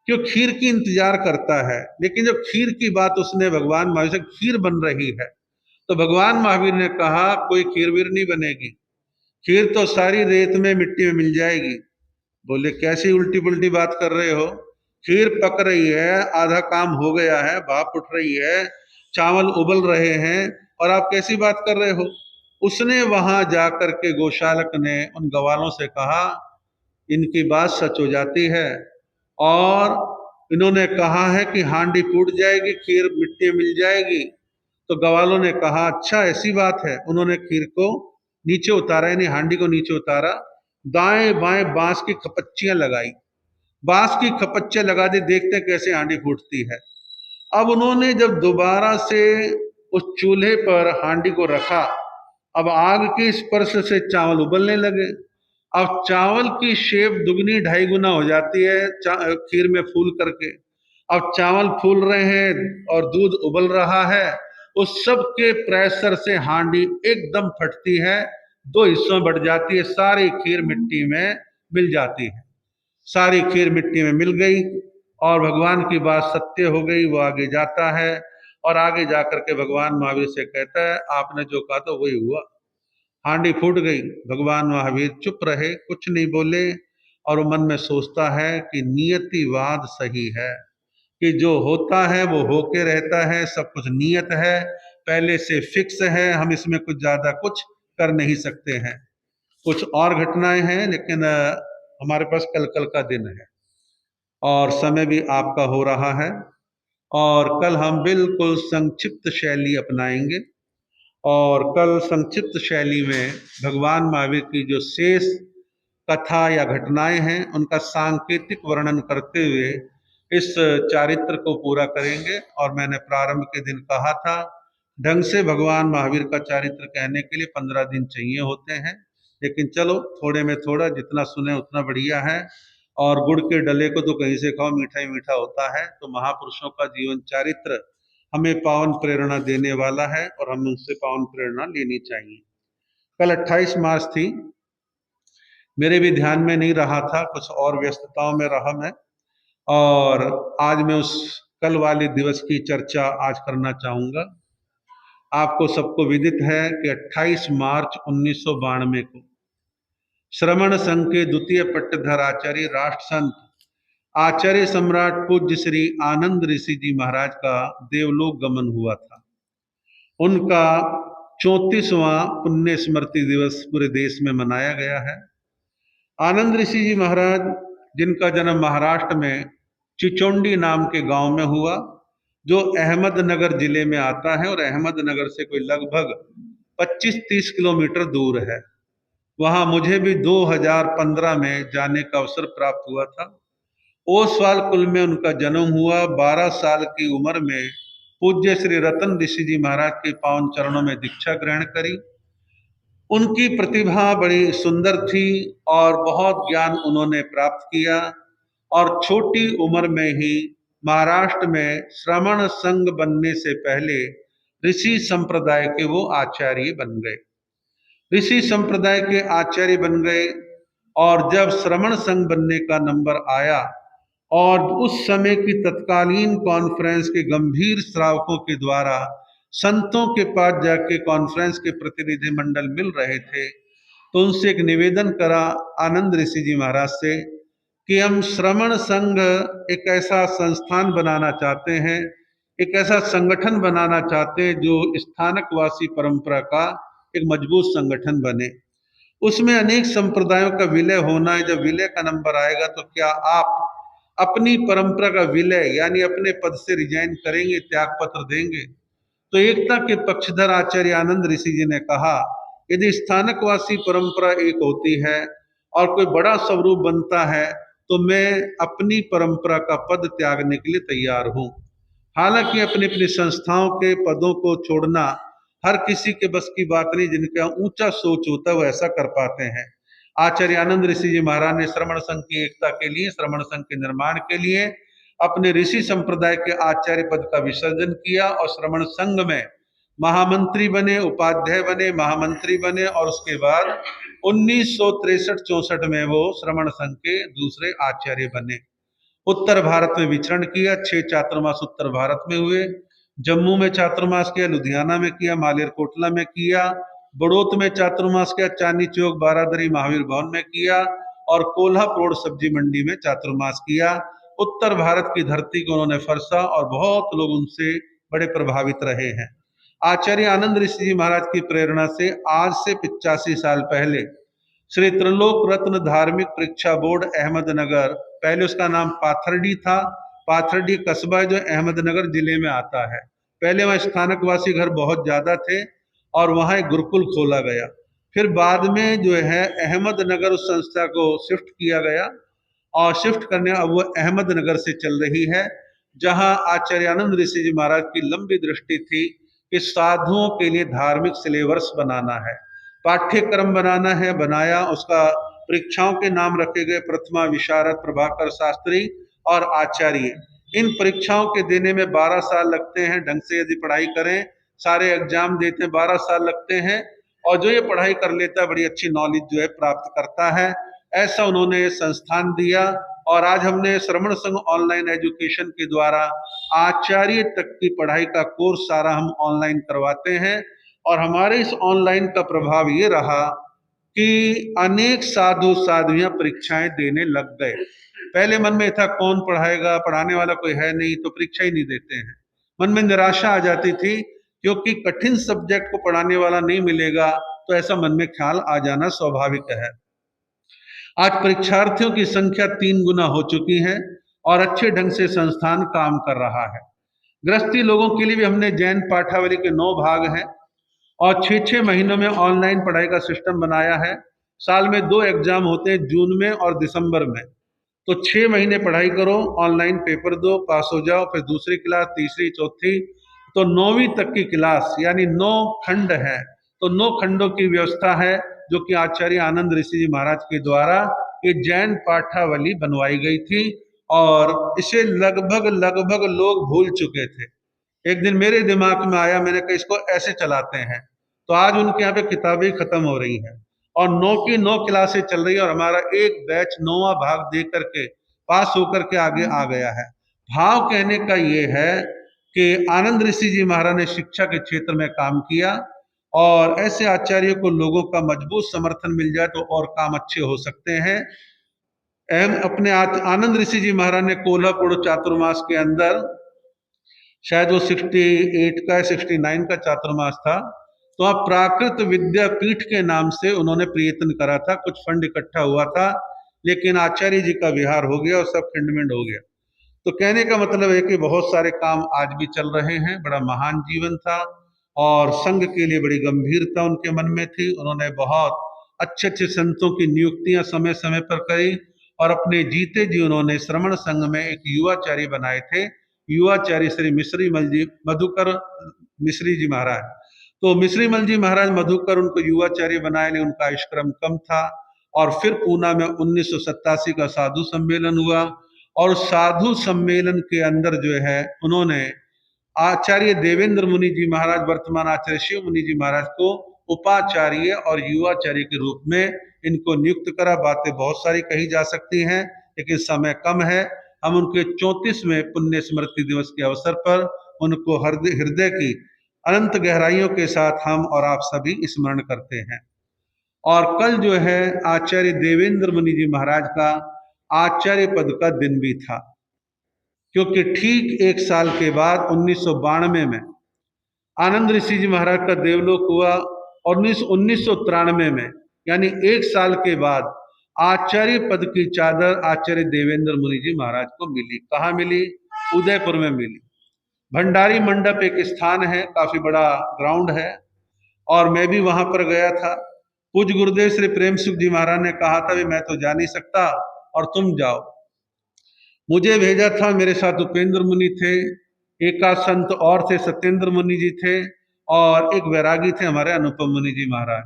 S2: कि वो खीर की इंतजार करता है, लेकिन जब खीर की बात उसने भगवान महावीर से, खीर बन रही है, तो भगवान महावीर ने कहा कोई खीर वीर नहीं बनेगी, खीर तो सारी रेत में मिट्टी में मिल जाएगी। बोले कैसी उल्टी पुल्टी बात कर रहे हो, खीर पक रही है, आधा काम हो गया है, भाप उठ रही है, चावल उबल रहे हैं और आप कैसी बात कर रहे हो? उसने वहां जाकर के गौशालक ने उन गवालों से कहा इनकी बात सच हो जाती है और इन्होंने कहा है कि हांडी फूट जाएगी, खीर मिट्टी में मिल जाएगी। तो गवालों ने कहा अच्छा ऐसी बात है। उन्होंने खीर को नीचे उतारा, यानी हांडी को नीचे उतारा, दाएं बाएं बांस की खपच्चियां लगाई, बांस की खपच्चियां लगा दी, देखते कैसे हांडी फूटती है। अब उन्होंने जब दोबारा से उस चूल्हे पर हांडी को रखा, अब आग के स्पर्श से चावल उबलने लगे। अब चावल की शेप दुगनी ढाई गुना हो जाती है खीर में फूल करके। अब चावल फूल रहे हैं और दूध उबल रहा है, उस सब के प्रेशर से हांडी एकदम फटती है, दो हिस्सों में बढ़ जाती है, सारी खीर मिट्टी में मिल जाती है। सारी खीर मिट्टी में मिल गई और भगवान की बात सत्य हो गई। वो आगे जाता है और आगे जाकर के भगवान महावीर से कहता है आपने जो कहा था वही हुआ, हांडी फूट गई। भगवान महावीर चुप रहे, कुछ नहीं बोले और वो मन में सोचता है कि नियतिवाद सही है, कि जो होता है वो होके रहता है, सब कुछ नियत है, पहले से फिक्स है, हम इसमें कुछ ज्यादा कुछ कर नहीं सकते हैं। कुछ और घटनाएं हैं लेकिन हमारे पास कल का दिन है और समय भी आपका हो रहा है और कल हम बिल्कुल संक्षिप्त शैली अपनाएंगे और कल संक्षिप्त शैली में भगवान महावीर की जो शेष कथा या घटनाएं हैं उनका सांकेतिक वर्णन करते हुए इस चारित्र को पूरा करेंगे। और मैंने प्रारंभ के दिन कहा था ढंग से भगवान महावीर का चारित्र कहने के लिए 15 दिन चाहिए होते हैं, लेकिन चलो थोड़े में थोड़ा, जितना सुने उतना बढ़िया है। और गुड़ के डले को तो कहीं से खाओ, मीठा ही मीठा होता है। तो महापुरुषों का जीवन चारित्र हमें पावन प्रेरणा देने वाला है और हमें उनसे पावन प्रेरणा लेनी चाहिए। कल 28 मार्च थी, मेरे भी ध्यान में नहीं रहा था, कुछ और व्यस्तताओं में रहा मैं, और आज मैं उस कल वाले दिवस की चर्चा आज करना चाहूँगा। आपको सबको विदित है कि 28 मार्च 1992 को श्रमण संघ के द्वितीय पट्टधर आचार्य राष्ट्र संत आचार्य सम्राट पूज्य श्री आनंद ऋषि जी महाराज का देवलोक गमन हुआ था। उनका 34वां पुण्य स्मृति दिवस पूरे देश में मनाया गया है। आनंद ऋषि जी महाराज जिनका जन्म महाराष्ट्र में चिचोंडी नाम के गांव में हुआ, जो अहमदनगर जिले में आता है और अहमदनगर से कोई लगभग 25-30 किलोमीटर दूर है। वहां मुझे भी 2015 में जाने का अवसर प्राप्त हुआ था। ओसवाल कुल में उनका जन्म हुआ। 12 साल की उम्र में पूज्य श्री रतन ऋषि जी महाराज के पावन चरणों में दीक्षा ग्रहण करी। उनकी प्रतिभा बड़ी सुंदर थी और बहुत ज्ञान उन्होंने प्राप्त किया और छोटी उम्र में ही महाराष्ट्र में श्रमण संघ बनने से पहले ऋषि संप्रदाय के वो आचार्य बन गए। ऋषि संप्रदाय के आचार्य बन गए और जब श्रमण संघ बनने का नंबर आया और उस समय की तत्कालीन कॉन्फ्रेंस के गंभीर श्रावकों के द्वारा संतों के पास जाके कॉन्फ्रेंस के प्रतिनिधि मंडल मिल रहे थे, तो उनसे एक निवेदन करा आनंद ऋषि जी महाराज से कि हम श्रमण संघ एक ऐसा संस्थान बनाना चाहते हैं, एक ऐसा संगठन बनाना चाहते हैं जो स्थानकवासी परंपरा का एक मजबूत संगठन बने। उसमें अनेक संप्रदायों का विलय होना है। जब विलय का नंबर आएगा तो क्या आप अपनी परंपरा का विलय यानी अपने पद से रिजाइन करेंगे, त्याग पत्र देंगे? तो एकता के पक्षधर आचार्य आनंद ऋषि जी ने कहा, यदि स्थानकवासी परंपरा एक होती है और कोई बड़ा स्वरूप बनता है तो मैं अपनी परंपरा का पद त्यागने के लिए तैयार हूं। हालांकि अपनी अपनी संस्थाओं के पदों को छोड़ना हर किसी के बस की बात नहीं। जिनका ऊंचा सोच होता है वो ऐसा कर पाते हैं। आचार्य आनंद ऋषि जी महाराज ने श्रमण संघ की एकता के लिए, श्रमण संघ के निर्माण के लिए अपने ऋषि संप्रदाय के आचार्य पद का विसर्जन किया और श्रमण संघ में महामंत्री बने, उपाध्याय बने, महामंत्री बने और उसके बाद 1963-64 में वो श्रमण संघ के दूसरे आचार्य बने। उत्तर भारत में विचरण किया। 6 चातुर्मास उत्तर भारत में हुए। जम्मू में चातुर्मास किया, लुधियाना में किया, मालेरकोटला में किया, बड़ौत में चातुर्मास किया, चांदनी चौक, बारादरी, महावीर भवन में किया और कोल्हापुर सब्जी मंडी में चातुर्मास किया। उत्तर भारत की धरती को उन्होंने फरसा और बहुत लोग उनसे बड़े प्रभावित रहे हैं। आचार्य आनंद ऋषि जी महाराज की प्रेरणा से आज से 85 साल पहले श्री त्रिलोक रत्न धार्मिक परीक्षा बोर्ड अहमदनगर, पहले उसका नाम पाथरडी था, पाथरडी कस्बा जो अहमदनगर जिले में आता है। पहले वहाँ स्थानकवासी घर बहुत ज्यादा थे और वहाँ एक गुरुकुल खोला गया। फिर बाद में जो है अहमदनगर उस संस्था को शिफ्ट किया गया और शिफ्ट करने अब वो अहमदनगर से चल रही है, जहाँ आचार्य आनंद ऋषि जी महाराज की लंबी दृष्टि थी कि साधुओं के लिए धार्मिक सिलेबस बनाना है, पाठ्यक्रम बनाना है। बनाया, उसका परीक्षाओं के नाम रखे गए, प्रथमा, विशारद, प्रभाकर शास्त्री और आचार्य। इन परीक्षाओं के देने में 12 साल लगते हैं। ढंग से यदि पढ़ाई करें, सारे एग्जाम देते हैं, 12 साल लगते हैं और जो ये पढ़ाई कर लेता है बड़ी अच्छी नॉलेज जो है प्राप्त करता है। ऐसा उन्होंने संस्थान दिया और आज हमने श्रमण संघ ऑनलाइन एजुकेशन के द्वारा आचार्य तक की पढ़ाई का कोर्स सारा हम ऑनलाइन करवाते हैं। और हमारे इस ऑनलाइन का प्रभाव ये रहा कि अनेक साधु साध्वियां परीक्षाएं देने लग गए। पहले मन में था कौन पढ़ाएगा, पढ़ाने वाला कोई है नहीं तो परीक्षा ही नहीं देते हैं। मन में निराशा आ जाती थी क्योंकि कठिन सब्जेक्ट को पढ़ाने वाला नहीं मिलेगा, तो ऐसा मन में ख्याल आ जाना स्वाभाविक है। आज परीक्षार्थियों की संख्या 3 गुना हो चुकी है और अच्छे ढंग से संस्थान काम कर रहा है। गृहस्थी लोगों के लिए भी हमने जैन पाठावली के 9 भाग हैं और 6-6 महीनों में ऑनलाइन पढ़ाई का सिस्टम बनाया है। साल में 2 एग्जाम होते हैं, जून में और दिसंबर में। तो 6 महीने पढ़ाई करो, ऑनलाइन पेपर दो, पास हो जाओ, फिर दूसरी क्लास, तीसरी, चौथी, तो 9वीं तक की क्लास यानी 9 खंड है। तो 9 खंडों की व्यवस्था है जो कि आचार्य आनंद ऋषि जी महाराज के द्वारा ये जैन पाठावली बनवाई गई थी और इसे लगभग लोग भूल चुके थे। एक दिन मेरे दिमाग में आया, मैंने कहा इसको ऐसे चलाते हैं। तो आज उनके यहाँ पे किताबें खत्म हो रही हैं और 9 की 9 क्लासें चल रही है और हमारा एक बैच 9वां भाग दे करके पास होकर के आगे आ गया है। भाव कहने का ये है कि आनंद ऋषि जी महाराज ने शिक्षा के क्षेत्र में काम किया और ऐसे आचार्यों को लोगों का मजबूत समर्थन मिल जाए तो और काम अच्छे हो सकते हैं। अपने आनंद ऋषि जी महाराज ने कोल्हापुर चातुर्मास के अंदर, शायद वो 68 का 69 का चातुर्मास था, तो आप प्राकृत विद्यापीठ के नाम से उन्होंने प्रयत्न करा था, कुछ फंड इकट्ठा हुआ था, लेकिन आचार्य जी का विहार हो गया और सब खंडमेंड हो गया। तो कहने का मतलब है कि बहुत सारे काम आज भी चल रहे हैं। बड़ा महान जीवन था और संघ के लिए बड़ी गंभीरता उनके मन में थी। उन्होंने बहुत अच्छे अच्छे संतों की नियुक्तियां समय समय पर करी और अपने जीते जी उन्होंने श्रमण संघ में एक युवाचार्य बनाए थे, युवाचार्य श्री मिश्री मल जी मधुकर मिश्री जी महाराज। तो मिश्री मल जी महाराज मधुकर उनको युवाचार्य बनाए, लेकिन उनका आयुष्क्रम कम था। और फिर पूना में 1987 का साधु सम्मेलन हुआ, और साधु सम्मेलन के अंदर जो है उन्होंने आचार्य देवेंद्र मुनि जी महाराज, वर्तमान आचार्य शिव मुनि जी महाराज को उपाचार्य और युवाचार्य के रूप में इनको नियुक्त करा। बातें बहुत सारी कही जा सकती हैं, लेकिन समय कम है। हम उनके 34वें पुण्य स्मृति दिवस के अवसर पर उनको हृदय की अनंत गहराइयों के साथ हम और आप सभी स्मरण करते हैं। और कल जो है आचार्य देवेंद्र मुनि जी महाराज का आचार्य पद का दिन भी था, क्योंकि ठीक एक साल के बाद 1992 में आनंद ऋषि जी महाराज का देवलोक हुआ, और 1993 में यानी एक साल के बाद आचार्य पद की चादर आचार्य देवेंद्र मुनि जी महाराज को मिली। कहाँ मिली? उदयपुर में मिली। भंडारी मंडप एक स्थान है, काफी बड़ा ग्राउंड है, और मैं भी वहां पर गया था। पूज्य गुरुदेव श्री प्रेम सुख जी महाराज ने कहा था, मैं तो जा नहीं सकता और तुम जाओ। मुझे भेजा था, मेरे साथ उपेंद्र मुनि थे, एक आध संत और थे, सत्येंद्र मुनि जी थे, और एक वैरागी थे हमारे अनुपम मुनि जी महाराज।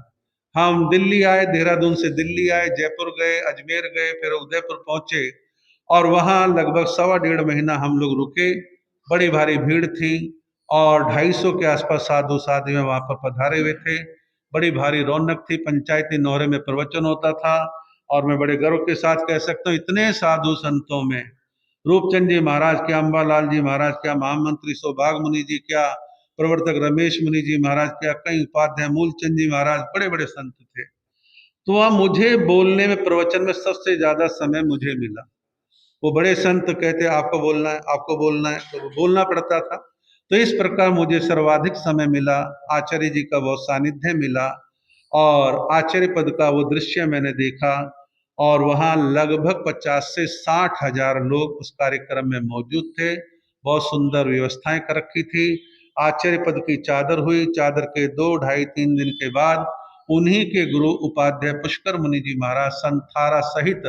S2: हम दिल्ली आए, देहरादून से दिल्ली आए, जयपुर गए, अजमेर गए, फिर उदयपुर पहुंचे, और वहां लगभग 1.25 महीना हम लोग रुके। बड़ी भारी भीड़ थी, और 250 के आसपास साधु साधुएं वहां पर पधारे हुए थे। बड़ी भारी रौनक थी, पंचायती नौरे में प्रवचन होता था, और मैं बड़े गर्व के साथ कह सकता हूँ इतने साधु संतों में रूपचंद जी महाराज क्या, अम्बालाल जी महाराज क्या, महामंत्री सौभाग मुनि जी क्या, प्रवर्तक रमेश मुनि जी महाराज क्या, कई उपाध्याय मूलचंद जी महाराज, बड़े बड़े संत थे। तो वह मुझे बोलने में, प्रवचन में सबसे ज्यादा समय मुझे मिला। वो बड़े संत कहते आपको बोलना है, आपको बोलना है, तो बोलना पड़ता था। तो इस प्रकार मुझे सर्वाधिक समय मिला, आचार्य जी का बहुत सानिध्य मिला, और आचार्य पद का वो दृश्य मैंने देखा। और वहाँ लगभग 50 से 60 हजार लोग उस कार्यक्रम में मौजूद थे। बहुत सुंदर व्यवस्थाएं कर रखी थी। आचार्य पद की चादर हुई। चादर के 2, 2.5, 3 दिन के बाद उन्हीं के गुरु उपाध्याय पुष्कर मुनि जी महाराज संथारा सहित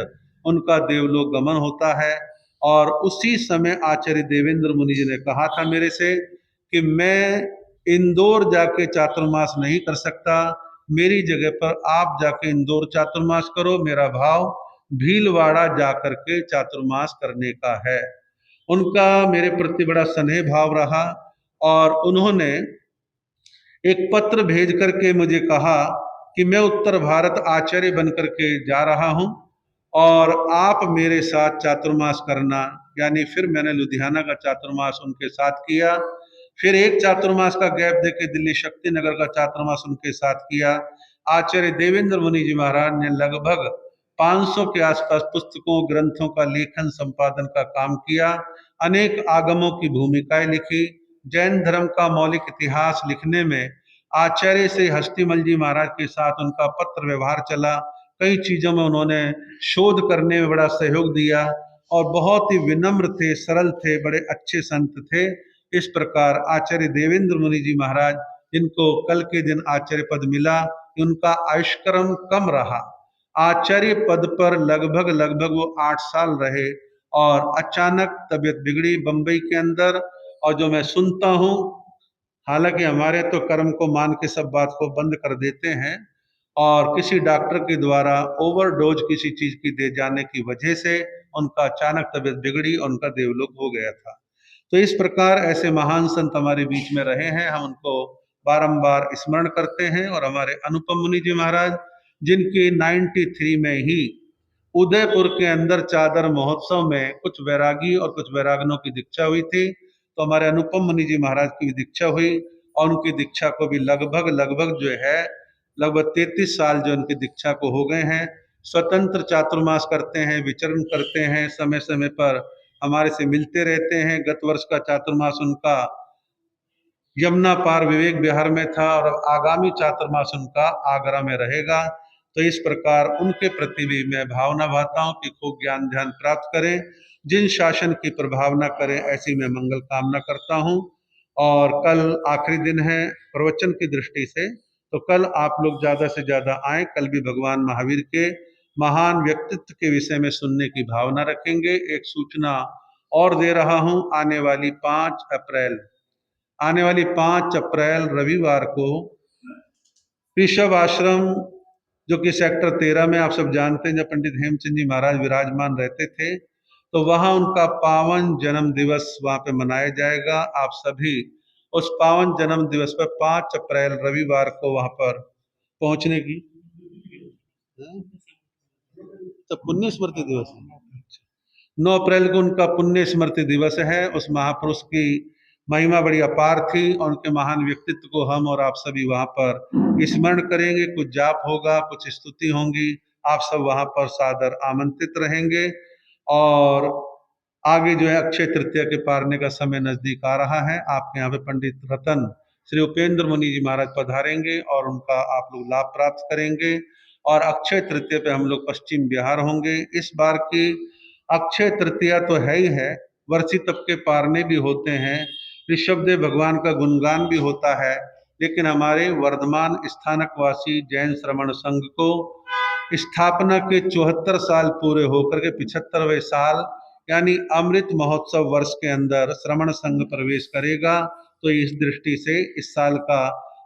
S2: उनका देवलोक गमन होता है। और उसी समय आचार्य देवेंद्र मुनि जी ने कहा था मेरे से कि मैं इंदौर जाके चातुर्मास नहीं कर सकता, मेरी जगह पर आप जाके इंदौर चातुर्मास करो। मेरा भाव भीलवाड़ा जाकर के चातुर्मास करने का है। उनका मेरे प्रति बड़ा स्नेह भाव रहा, और उन्होंने एक पत्र भेज करके मुझे कहा कि मैं उत्तर भारत आचार्य बनकर के जा रहा हूं, और आप मेरे साथ चातुर्मास करना। यानी फिर मैंने लुधियाना का चातुर्मास उनके साथ किया, फिर एक चातुर्मास का गैप देके दिल्ली शक्ति नगर का चातुर्मास उनके साथ किया। आचार्य देवेंद्र मुनि जी महाराज ने लगभग 500 के आसपास पुस्तकों, ग्रंथों का लेखन संपादन का काम किया, अनेक आगमों की भूमिकाएं लिखी। जैन धर्म का मौलिक इतिहास लिखने में आचार्य श्री हस्तिमल जी महाराज के साथ उनका पत्र व्यवहार चला। कई चीजों में उन्होंने शोध करने में बड़ा सहयोग दिया, और बहुत ही विनम्र थे, सरल थे, बड़े अच्छे संत थे। इस प्रकार आचार्य देवेंद्र मुनि जी महाराज, जिनको कल के दिन आचार्य पद मिला, उनका आयुष्क्रम कम रहा। आचार्य पद पर लगभग वो 8 साल रहे, और अचानक तबीयत बिगड़ी बंबई के अंदर। और जो मैं सुनता हूँ, हालांकि हमारे तो कर्म को मान के सब बात को बंद कर देते हैं, और किसी डॉक्टर के द्वारा ओवरडोज किसी चीज की दे जाने की वजह से उनका अचानक तबीयत बिगड़ी और उनका देवलोक हो गया था। तो इस प्रकार ऐसे महान संत हमारे बीच में रहे हैं, हम उनको बारंबार स्मरण करते हैं। और हमारे अनुपम मुनि जी महाराज, जिनकी 93 में ही उदयपुर के अंदर चादर महोत्सव में कुछ वैरागी और कुछ वैरागनों की दीक्षा हुई थी, तो हमारे अनुपम मुनि जी महाराज की दीक्षा हुई, और उनकी दीक्षा को भी लगभग जो है लगभग 33 साल जो उनकी दीक्षा को हो गए हैं। स्वतंत्र चातुर्मास करते हैं, विचरण करते हैं, समय समय पर हमारे से मिलते रहते हैं। गत वर्ष का चातुर्मास उनका यमुना पार विवेक विहार में था, और आगामी चातुर्मास उनका आगरा में रहेगा। तो इस प्रकार उनके प्रति भी मैं भावना भाता हूँ कि खूब ज्ञान ध्यान प्राप्त करें, जिन शासन की प्रभावना करें, ऐसी मैं मंगल कामना करता हूँ। और कल आखिरी दिन है प्रवचन की दृष्टि से, तो कल आप लोग ज़्यादा से ज़्यादा आएँ। कल भी भगवान महावीर के महान व्यक्तित्व के विषय में सुनने की भावना रखेंगे। एक सूचना और दे रहा हूं, आने वाली 5 अप्रैल रविवार को ऋषभ आश्रम, जो कि सेक्टर 13 में आप सब जानते हैं, जब पंडित हेमचंद जी महाराज विराजमान रहते थे, तो वहां उनका पावन जन्म दिवस वहां पे मनाया जाएगा। आप सभी उस पावन जन्म दिवस पर 5 अप्रैल रविवार को वहां पर पहुंचने की, तो पुण्य स्मृति दिवस है, 9 अप्रैल को उनका पुण्य स्मृति दिवस है। उस महापुरुष की महिमा बड़ी अपार थी और उनके महान व्यक्तित्व को हम और आप सभी वहां पर स्मरण करेंगे। कुछ जाप होगा, कुछ स्तुति होंगी, आप सब वहां पर सादर आमंत्रित रहेंगे। और आगे जो है अक्षय तृतीया के पारने का समय नजदीक आ रहा है। आपके यहाँ पे पंडित रतन श्री उपेंद्र मुनि जी महाराज पधारेंगे और उनका आप लोग लाभ प्राप्त करेंगे। और अक्षय तृतीया पे हम लोग पश्चिम बिहार होंगे। इस बार की अक्षय तृतीया तो है ही है, वर्षी तप के पारने भी होते हैं, ऋषभदेव भगवान का गुणगान भी होता है। लेकिन हमारे वर्धमान स्थानकवासी जैन श्रमण संघ को स्थापना के 74 साल पूरे होकर के 75वें साल यानी अमृत महोत्सव वर्ष के अंदर श्रमण संघ प्रवेश करेगा। तो इस दृष्टि से इस साल का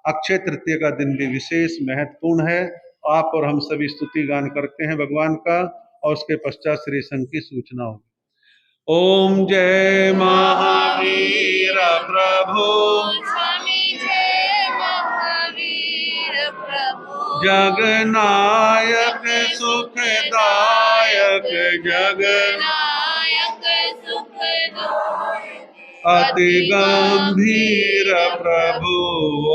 S2: अक्षय तृतीया का दिन भी विशेष महत्वपूर्ण है। आप और हम सभी स्तुति गान करते हैं भगवान का और उसके पश्चात श्री संघ की सूचना होगी। ओम जय महावीर प्रभु,
S1: स्वामी जय महावीर प्रभु,
S2: जगनायक सुखदायक,
S1: जगनायक सुखदायक,
S2: अति गंभीर प्रभु।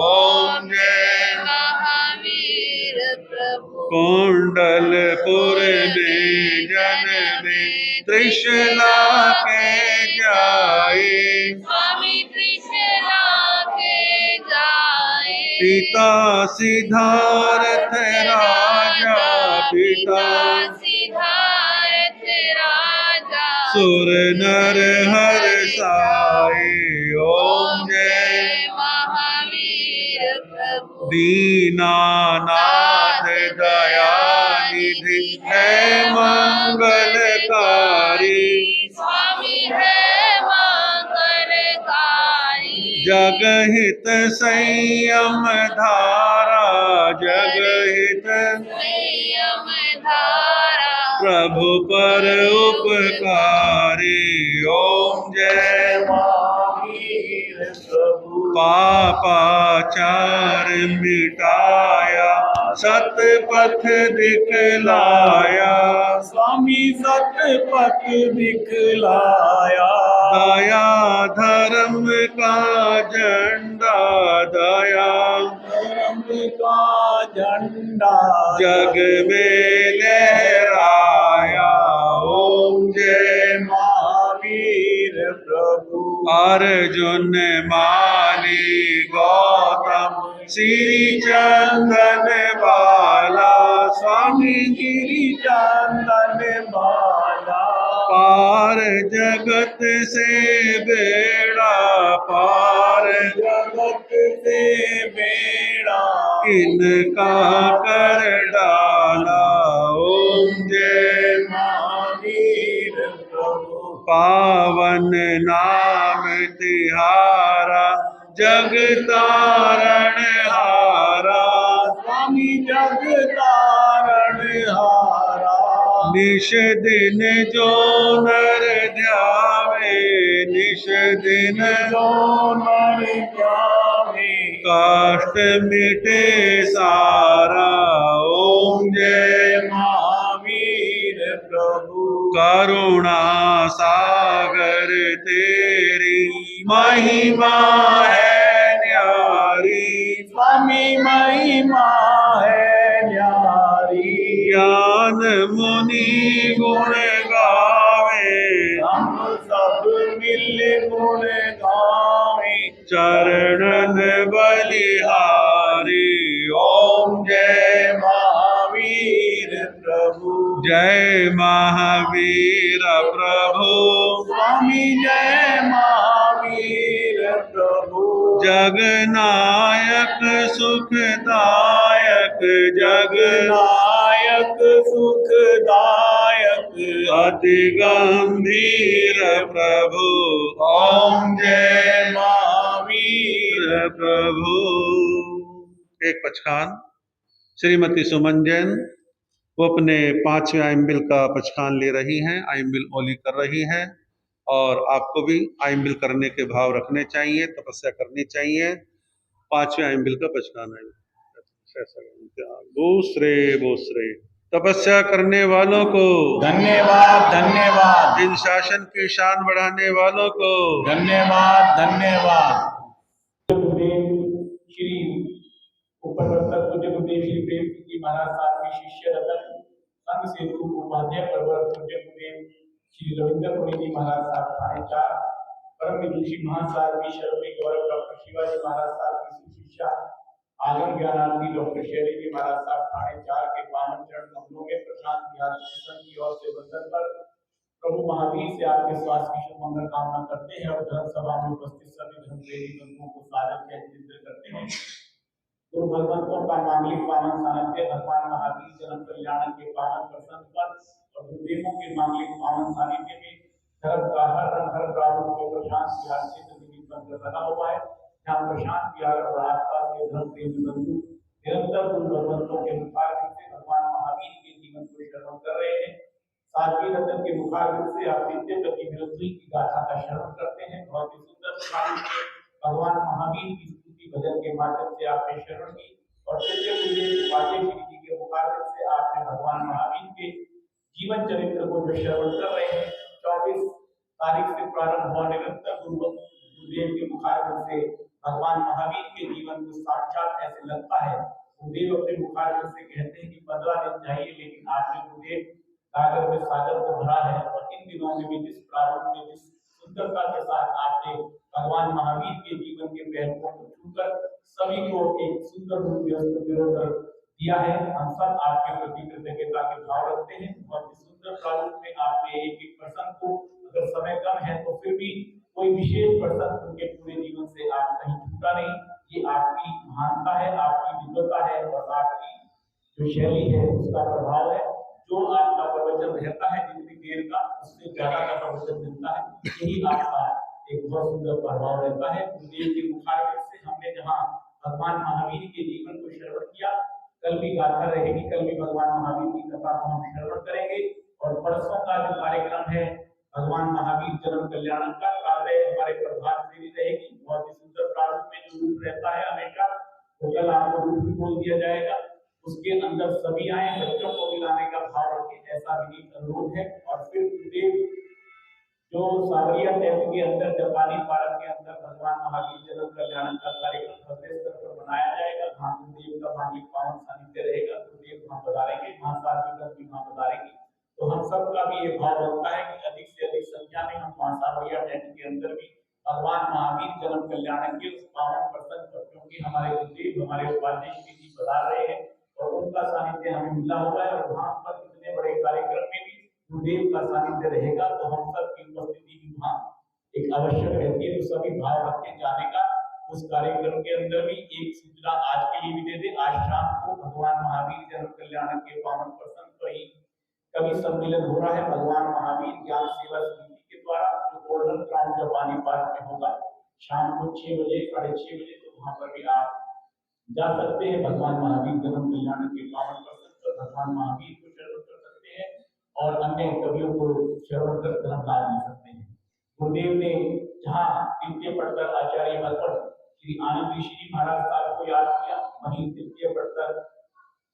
S2: ओम जय
S1: महावीर प्रभु,
S2: कुंडलपुर में जन्मे त्रिशला के जाए,
S1: स्वामी त्रिशला के जाए,
S2: पिता सिद्धार्थ राजा, पिता
S1: सिद्धार्थ राजा,
S2: सुर नर हर्षाए। ओम जय
S1: महावीर प्रभु,
S2: दीनानाथ दयानिधि है मंगलकारी,
S1: स्वामी है मंगलकारी,
S2: जगहित संयम धारा, जगहित
S1: संयम धारा,
S2: प्रभु पर उपकारी। ओम जय
S3: महावीर प्रभु,
S2: पापाचार मिटाया, सतपथ दिखलाया,
S3: स्वामी सतपथ दिखलाया,
S2: दया धर्म का झंडा, दया
S3: धर्म का झंडा
S2: जग में लहराया। ओम जय
S3: महावीर प्रभु,
S2: अर्जुन माली गौतम श्री चंदन बाला, स्वामी
S3: गिरि चंदन बाला,
S2: पार जगत से बेड़ा पार,
S3: जगत से बेड़ा
S2: इनका कर डाला। ओम जय
S3: महावीर प्रभु,
S2: पावन नाम तिहारा, जग तारण हारा,
S3: स्वामी जग तारण हारा,
S2: निश दिन जो नर ध्यावे, निश दिन
S3: जो नर जावे,
S2: काष्ट मिटे सारा। ओम जय
S3: महावीर प्रभु,
S2: करुणा सागर तेरी महिमा है न्यारी,
S3: स्वामी महिमा है न्यारी,
S2: ज्ञान मुनि गुण गावे,
S3: हम सब मिल गुण गावे,
S2: चरणन बलिहारी। ओम जय
S3: महावीर प्रभु,
S2: जय महावीर प्रभु,
S3: स्वामी जय महावीर प्रभु,
S2: जगनायक सुखदायक, जग
S3: नायक सुखदायक
S2: अति गंभीर प्रभु
S3: ओम जय महावीर
S2: प्रभु। एक पचखान श्रीमती सुमन जैन, वो अपने 5वें आइम्बिल का पचखान ले रही हैं, आइम्बिल ओली कर रही हैं, और आपको भी आइम्बिल करने के भाव रखने चाहिए, तपस्या करनी चाहिए। 5वें आइम्बिल का पचखान है। दूसरे तपस्या करने वालों को
S3: धन्यवाद धन्यवाद
S2: इन शासन की शान बढ़ाने वालों को
S3: धन्यवाद धन्यवाद।
S4: गुरुदेव श्री उपप्रवक्ता पूज्य गुरुदेव श्री प्रेम जी महाराज साहब के शिष्य रतन संघ सेतु उपाध्याय प्रवर पूज्य गुरुदेव श्री रविंद्र पुरी जी महाराज साहब थाने 4, परम विदुषी महासार की शर्मी गौरव डॉक्टर शिवाजी महाराज साहब की शिष्या आगम ज्ञानार्थी डॉक्टर शैली जी महाराज साहब थाने 4 के पावन चरण कमलों में प्रशांत बिहार स्टेशन की ओर से बंधन पर प्रभु महावीर से आपके स्वास्थ्य की मंगल कामना करते हैं और धर्म सभा में उपस्थित सभी धर्मप्रेमी बंधुओं को सादर के चिंतन करते हैं। गुरु भगवंतों का मांगलिक पावन सानिध्य भगवान महावीर जन्म कल्याण के पावन प्रसंग पर और गुरुदेवों के मांगलिक पावन सानिध्य में धर्म का हर रंग हर प्रारूप को प्रशांत बिहार क्षेत्र में बंधन लगा हुआ है, जहाँ प्रशांत बिहार और आसपास के धर्म प्रेमी बंधु निरंतर गुरु भगवंतों के मुखारविंद से भगवान महावीर के जीवन को श्रवण कर रहे हैं। साध्वी रतन के मुखारविंद से आप नित्य प्रति विरुद्धि की गाथा का श्रवण करते हैं। बहुत ही सुंदर प्रकार से भगवान महावीर की स्तुति भजन के माध्यम से आपने श्रवण की और नित्य श्री जी के मुखारविंद से आपने भगवान महावीर के जीवन चरित्र को जो श्रवण कर रहे हैं। 24 तारीख से प्रारंभ हुआ निरंतर गुरुदेव के मुखारविंद से भगवान महावीर के जीवन को साक्षात ऐसे लगता है। गुरुदेव अपने मुखारविंद से कहते हैं कि 15 दिन चाहिए, लेकिन आपने गुरुदेव सागर में सागर को भरा है और इन दिनों में भी जिस प्रारूप में जिस सुंदरता के साथ आपने भगवान महावीर के जीवन के पहलुओं को छूकर सभी को एक सुंदर रूप दिया है। हम सब आपके प्रति कृतज्ञता के भाव रखते हैं। बहुत ही सुंदर प्रारूप में आपने एक एक प्रसंग को, अगर समय कम है तो फिर भी कोई विशेष प्रसंग उनके पूरे जीवन से आप कहीं छूटा नहीं। ये आपकी महानता है, आपकी दिव्यता है और आपकी जो शैली है उसका प्रभाव है। जो आपका प्रवचन रहता है जितनी देर का, उससे ज्यादा का प्रवचन मिलता है। यही आपका एक बहुत सुंदर प्रभाव रहता है। गुरुदेव के मुखारविंद से हमने जहाँ भगवान महावीर के जीवन को श्रवण किया, कल भी गाथा रहेगी, कल भी भगवान महावीर की कथा को हम श्रवण करेंगे। और परसों का जो कार्यक्रम है भगवान महावीर जन्म कल्याण का कार्य हमारे प्रभात फेरी रहेगी। बहुत ही सुंदर प्रारूप में जो रूप रहता है हमेशा, तो कल आपको रूप भी बोल दिया जाएगा। उसके अंदर सभी आए, बच्चों को भी लाने का भाव रखें, ऐसा विनीत अनुरोध है। और फिर गुरुदेव जो सावरिया टेम्पल के अंदर जापानी पार्क के अंदर भगवान महावीर जन्म कल्याण का कार्यक्रम भव्य स्तर पर मनाया जाएगा। वहाँ गुरुदेव का मांगलिक पावन सानिध्य रहेगा। गुरुदेव वहाँ पधारेंगे, वहाँ साधु भी वहाँ पधारेंगे। तो हम सबका भी ये भाव बनता है कि अधिक से अधिक संख्या में हम वहाँ सावरिया टेम्पल के अंदर भी भगवान महावीर जन्म कल्याण के उस पावन प्रसंग पर, क्योंकि हमारे गुरुदेव हमारे उपाध्याय जी पधार रहे हैं और उनका सानिध्य हमें मिला हुआ है। और वहाँ पर इतने बड़े कार्यक्रम में भी गुरुदेव का सानिध्य रहेगा, तो हम सब की उपस्थिति भी वहाँ एक आवश्यक रहती है। तो सभी भाव रखते जाने का। उस कार्यक्रम के अंदर भी एक सूचना आज के लिए भी दे दे। आज शाम को भगवान महावीर जन्म कल्याण के पावन प्रसंग पर ही कवि सम्मेलन हो रहा है भगवान महावीर ज्ञान सेवा समिति के द्वारा, जो गोल्डन क्राउन जापानी पार्क में होगा शाम को 6 बजे 6:30 बजे। तो वहाँ पर भी आप जा सकते हैं। भगवान महावीर जन्म कल्याण के पावन प्रसंग पर भगवान महावीर को श्रवण कर सकते हैं और अन्य कवियों को श्रवण कर धर्म लाभ ले सकते हैं। गुरुदेव ने जहाँ तृतीय पढ़कर आचार्य मलपट श्री आनंद ऋषि जी महाराज साहब को याद किया, वहीं तृतीय पढ़कर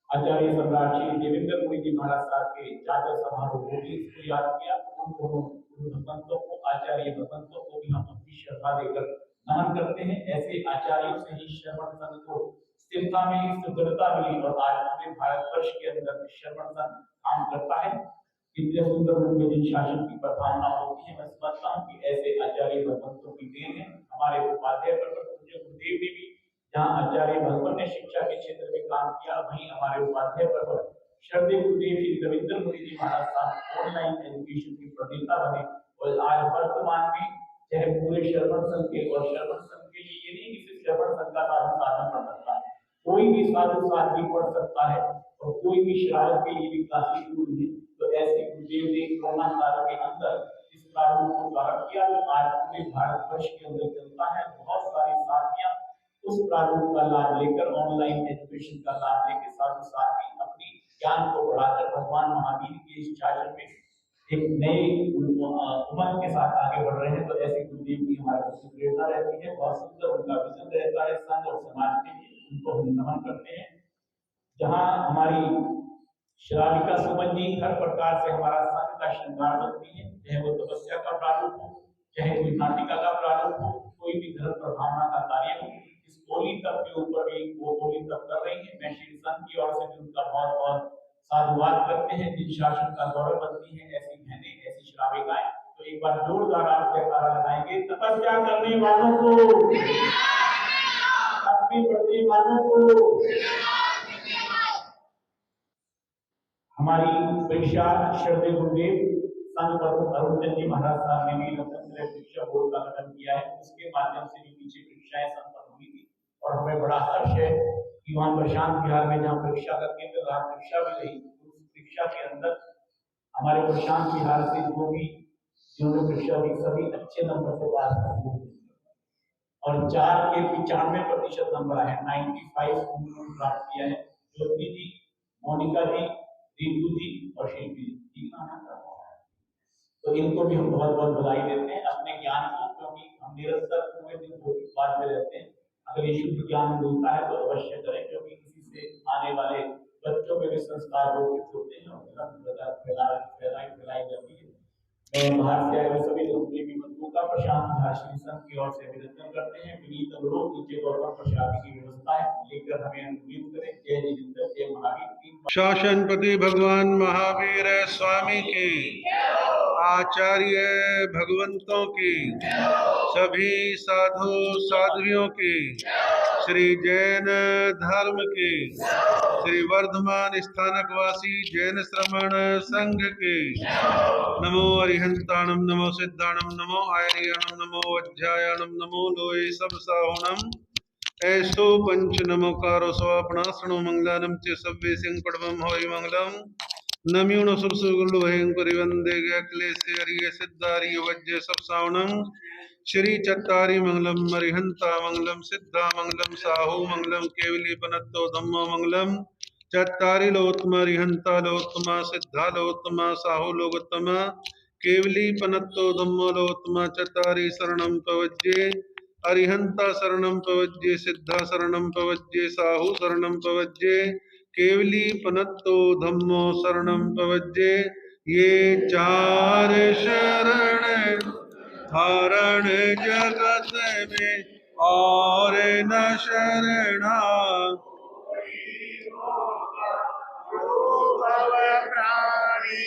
S4: आचार्य सम्राट श्री देवेंद्र पुरी जी महाराज साहब के चादर समारोह को भी इसको याद किया। उन दोनों भगवंतों को, आचार्य भगवंतों को भी हम अपनी श्रद्धा देकर नमन करते हैं। ऐसे आचार्यों से ही श्रवण संघ को स्थिरता मिली, सुदृढ़ता मिली और आज पूरे भारतवर्ष के अंदर श्रवण संघ काम करता है। इतने सुंदर रूप में जिन शासन की प्रधानता होती है, मैं समझता हूँ कि ऐसे आचार्य भगवंतों की देन है। हमारे उपाध्याय पूज्य गुरुदेव ने भी जहाँ आचार्य भगवान ने शिक्षा के क्षेत्र में काम किया, वहीं हमारे उपाध्याय पर श्रद्धेय गुरुदेव श्री रविंद्र पुरी जी महाराज साहब ऑनलाइन एजुकेशन के प्रणेता बने। और आज वर्तमान में चाहे पूरे श्रवण संघ के और श्रवण संघ के लिए ये नहीं कि सिर्फ श्रवण संघ का साधन पड़ सकता है, कोई भी साधु साध्वी पढ़ सकता है और कोई भी शरारत के लिए भी क्लासेस शुरू हुई है। तो ऐसे गुरुदेव ने कोरोना काल के अंदर इस प्रारूप को प्रारंभ किया जो आज पूरे भारतवर्ष के अंदर चलता है। बहुत सारी साथियां उस प्रारूप का लाभ लेकर ऑनलाइन एजुकेशन का लाभ लेकर साधु साध्वी अपनी ज्ञान को बढ़ाकर भगवान महावीर के इस शासन में एक नई उमंग के साथ आगे बढ़ रहे हैं। तो ऐसे गुरुदेव की हमारे प्रति प्रेरणा रहती है। बहुत सुंदर उनका विजन रहता है संघ और समाज के लिए, उनको हम नमन करते हैं। जहाँ हमारी श्राविका सुमन जी हर प्रकार से हमारा संघ का श्रृंगार बनती है, चाहे वो तपस्या का प्रारूप हो, चाहे कोई नाटिका का प्रारूप हो, कोई भी धर्म प्रभावना का कार्य हो। इस होली तप के ऊपर भी वो होली तप कर रही है। मैं श्री संघ की ओर से भी उनका बहुत बहुत साधुवाद करते हैं। जिन शासन का गौरव बनती है ऐसी बहनें, ऐसी श्राविकाएं। तो एक बार जोरदार आप जयकारा लगाएंगे तपस्या करने वालों को, अपने बढ़ने वालों को। हमारी परीक्षा श्रद्धेय गुरुदेव संघ प्रमुख अरुण चंद जी महाराज साहब ने भी रत्न परीक्षा बोर्ड का गठन किया है। उसके माध्यम से भी पीछे परीक्षाएं संपन्न हुई थी और हमें बड़ा हर्ष है कि वहां प्रशांत बिहार में जहाँ परीक्षा का केंद्र रहा, परीक्षा भी रही, उस परीक्षा के अंदर हमारे प्रशांत बिहार से जो भी जिन्होंने परीक्षा दी सभी अच्छे नंबर से पास कर और 4 के 95% नंबर आए, 95 उन्होंने प्राप्त किया है। ज्योति जी, मोनिका जी, रितु जी और शिल्पी जी, ठीक ना? तो इनको भी हम बहुत बहुत बधाई देते हैं अपने ज्ञान को, क्योंकि हम निरंतर पूरे दिन भौतिक बात में रहते हैं। अगर ये शुद्ध ज्ञान मिलता है तो अवश्य करें, क्योंकि इसी से आने वाले बच्चों में भी संस्कार रोपित होते हैं और फैलाई जाती है। मैं बाहर से आए हुए सभी प्रेमी बंधुओं का प्रशांत बिहार श्री संघ की ओर से अभिनंदन करते हैं। विनीत अनुरोध नीचे गौरव प्रसाद की व्यवस्था है, लेकर हमें अनुग्रहित करें। जय जितेंद्र, जय महावीर।
S2: शासनपति भगवान महावीर स्वामी की, आचार्य भगवंतों की, सभी साधु साध्वियों की, श्री जैन धर्म की, श्री वर्धमान स्थानकवासी जैन श्रमण संघ की, नमो अरिहंताणम, नमो सिद्धाणम, नमो आर्याणम, नमो वज्रायाणम, नमो लोये सब साहुणम, ऐसो पंच नमोकारो स्वापणासनो मंगलानम च सव्वे सिंह पड़वम होय मंगलम, नम्यूण सुरसुगुल भयंकरि वंदे क्लेशे अरिय सिद्धारिय वज्र सब सावणम, श्री चत्तारी मंगलम, अरिहंता मंगलम, सिद्धा मंगलम, साहू मंगलम, केवली पनत्तो धम्मो मंगलम, चत्तारी लोत्तमा, अरिहंता लोत्तमा, सिद्धा लोत्तमा, साहू लोकोत्तमा, केवली पनत्तो धम्मो लोत्तमा, चत्तारी शरणं पवज्ये, अरिहंता शरणं पवज्ये, सिद्धा शरणं पवज्ये, साहू शरणं पवज्ये, केवली पनत्तो धम्मो शरणं पवज्ये। ये 4 शरण हरण जगत में और न शरणा, प्राणी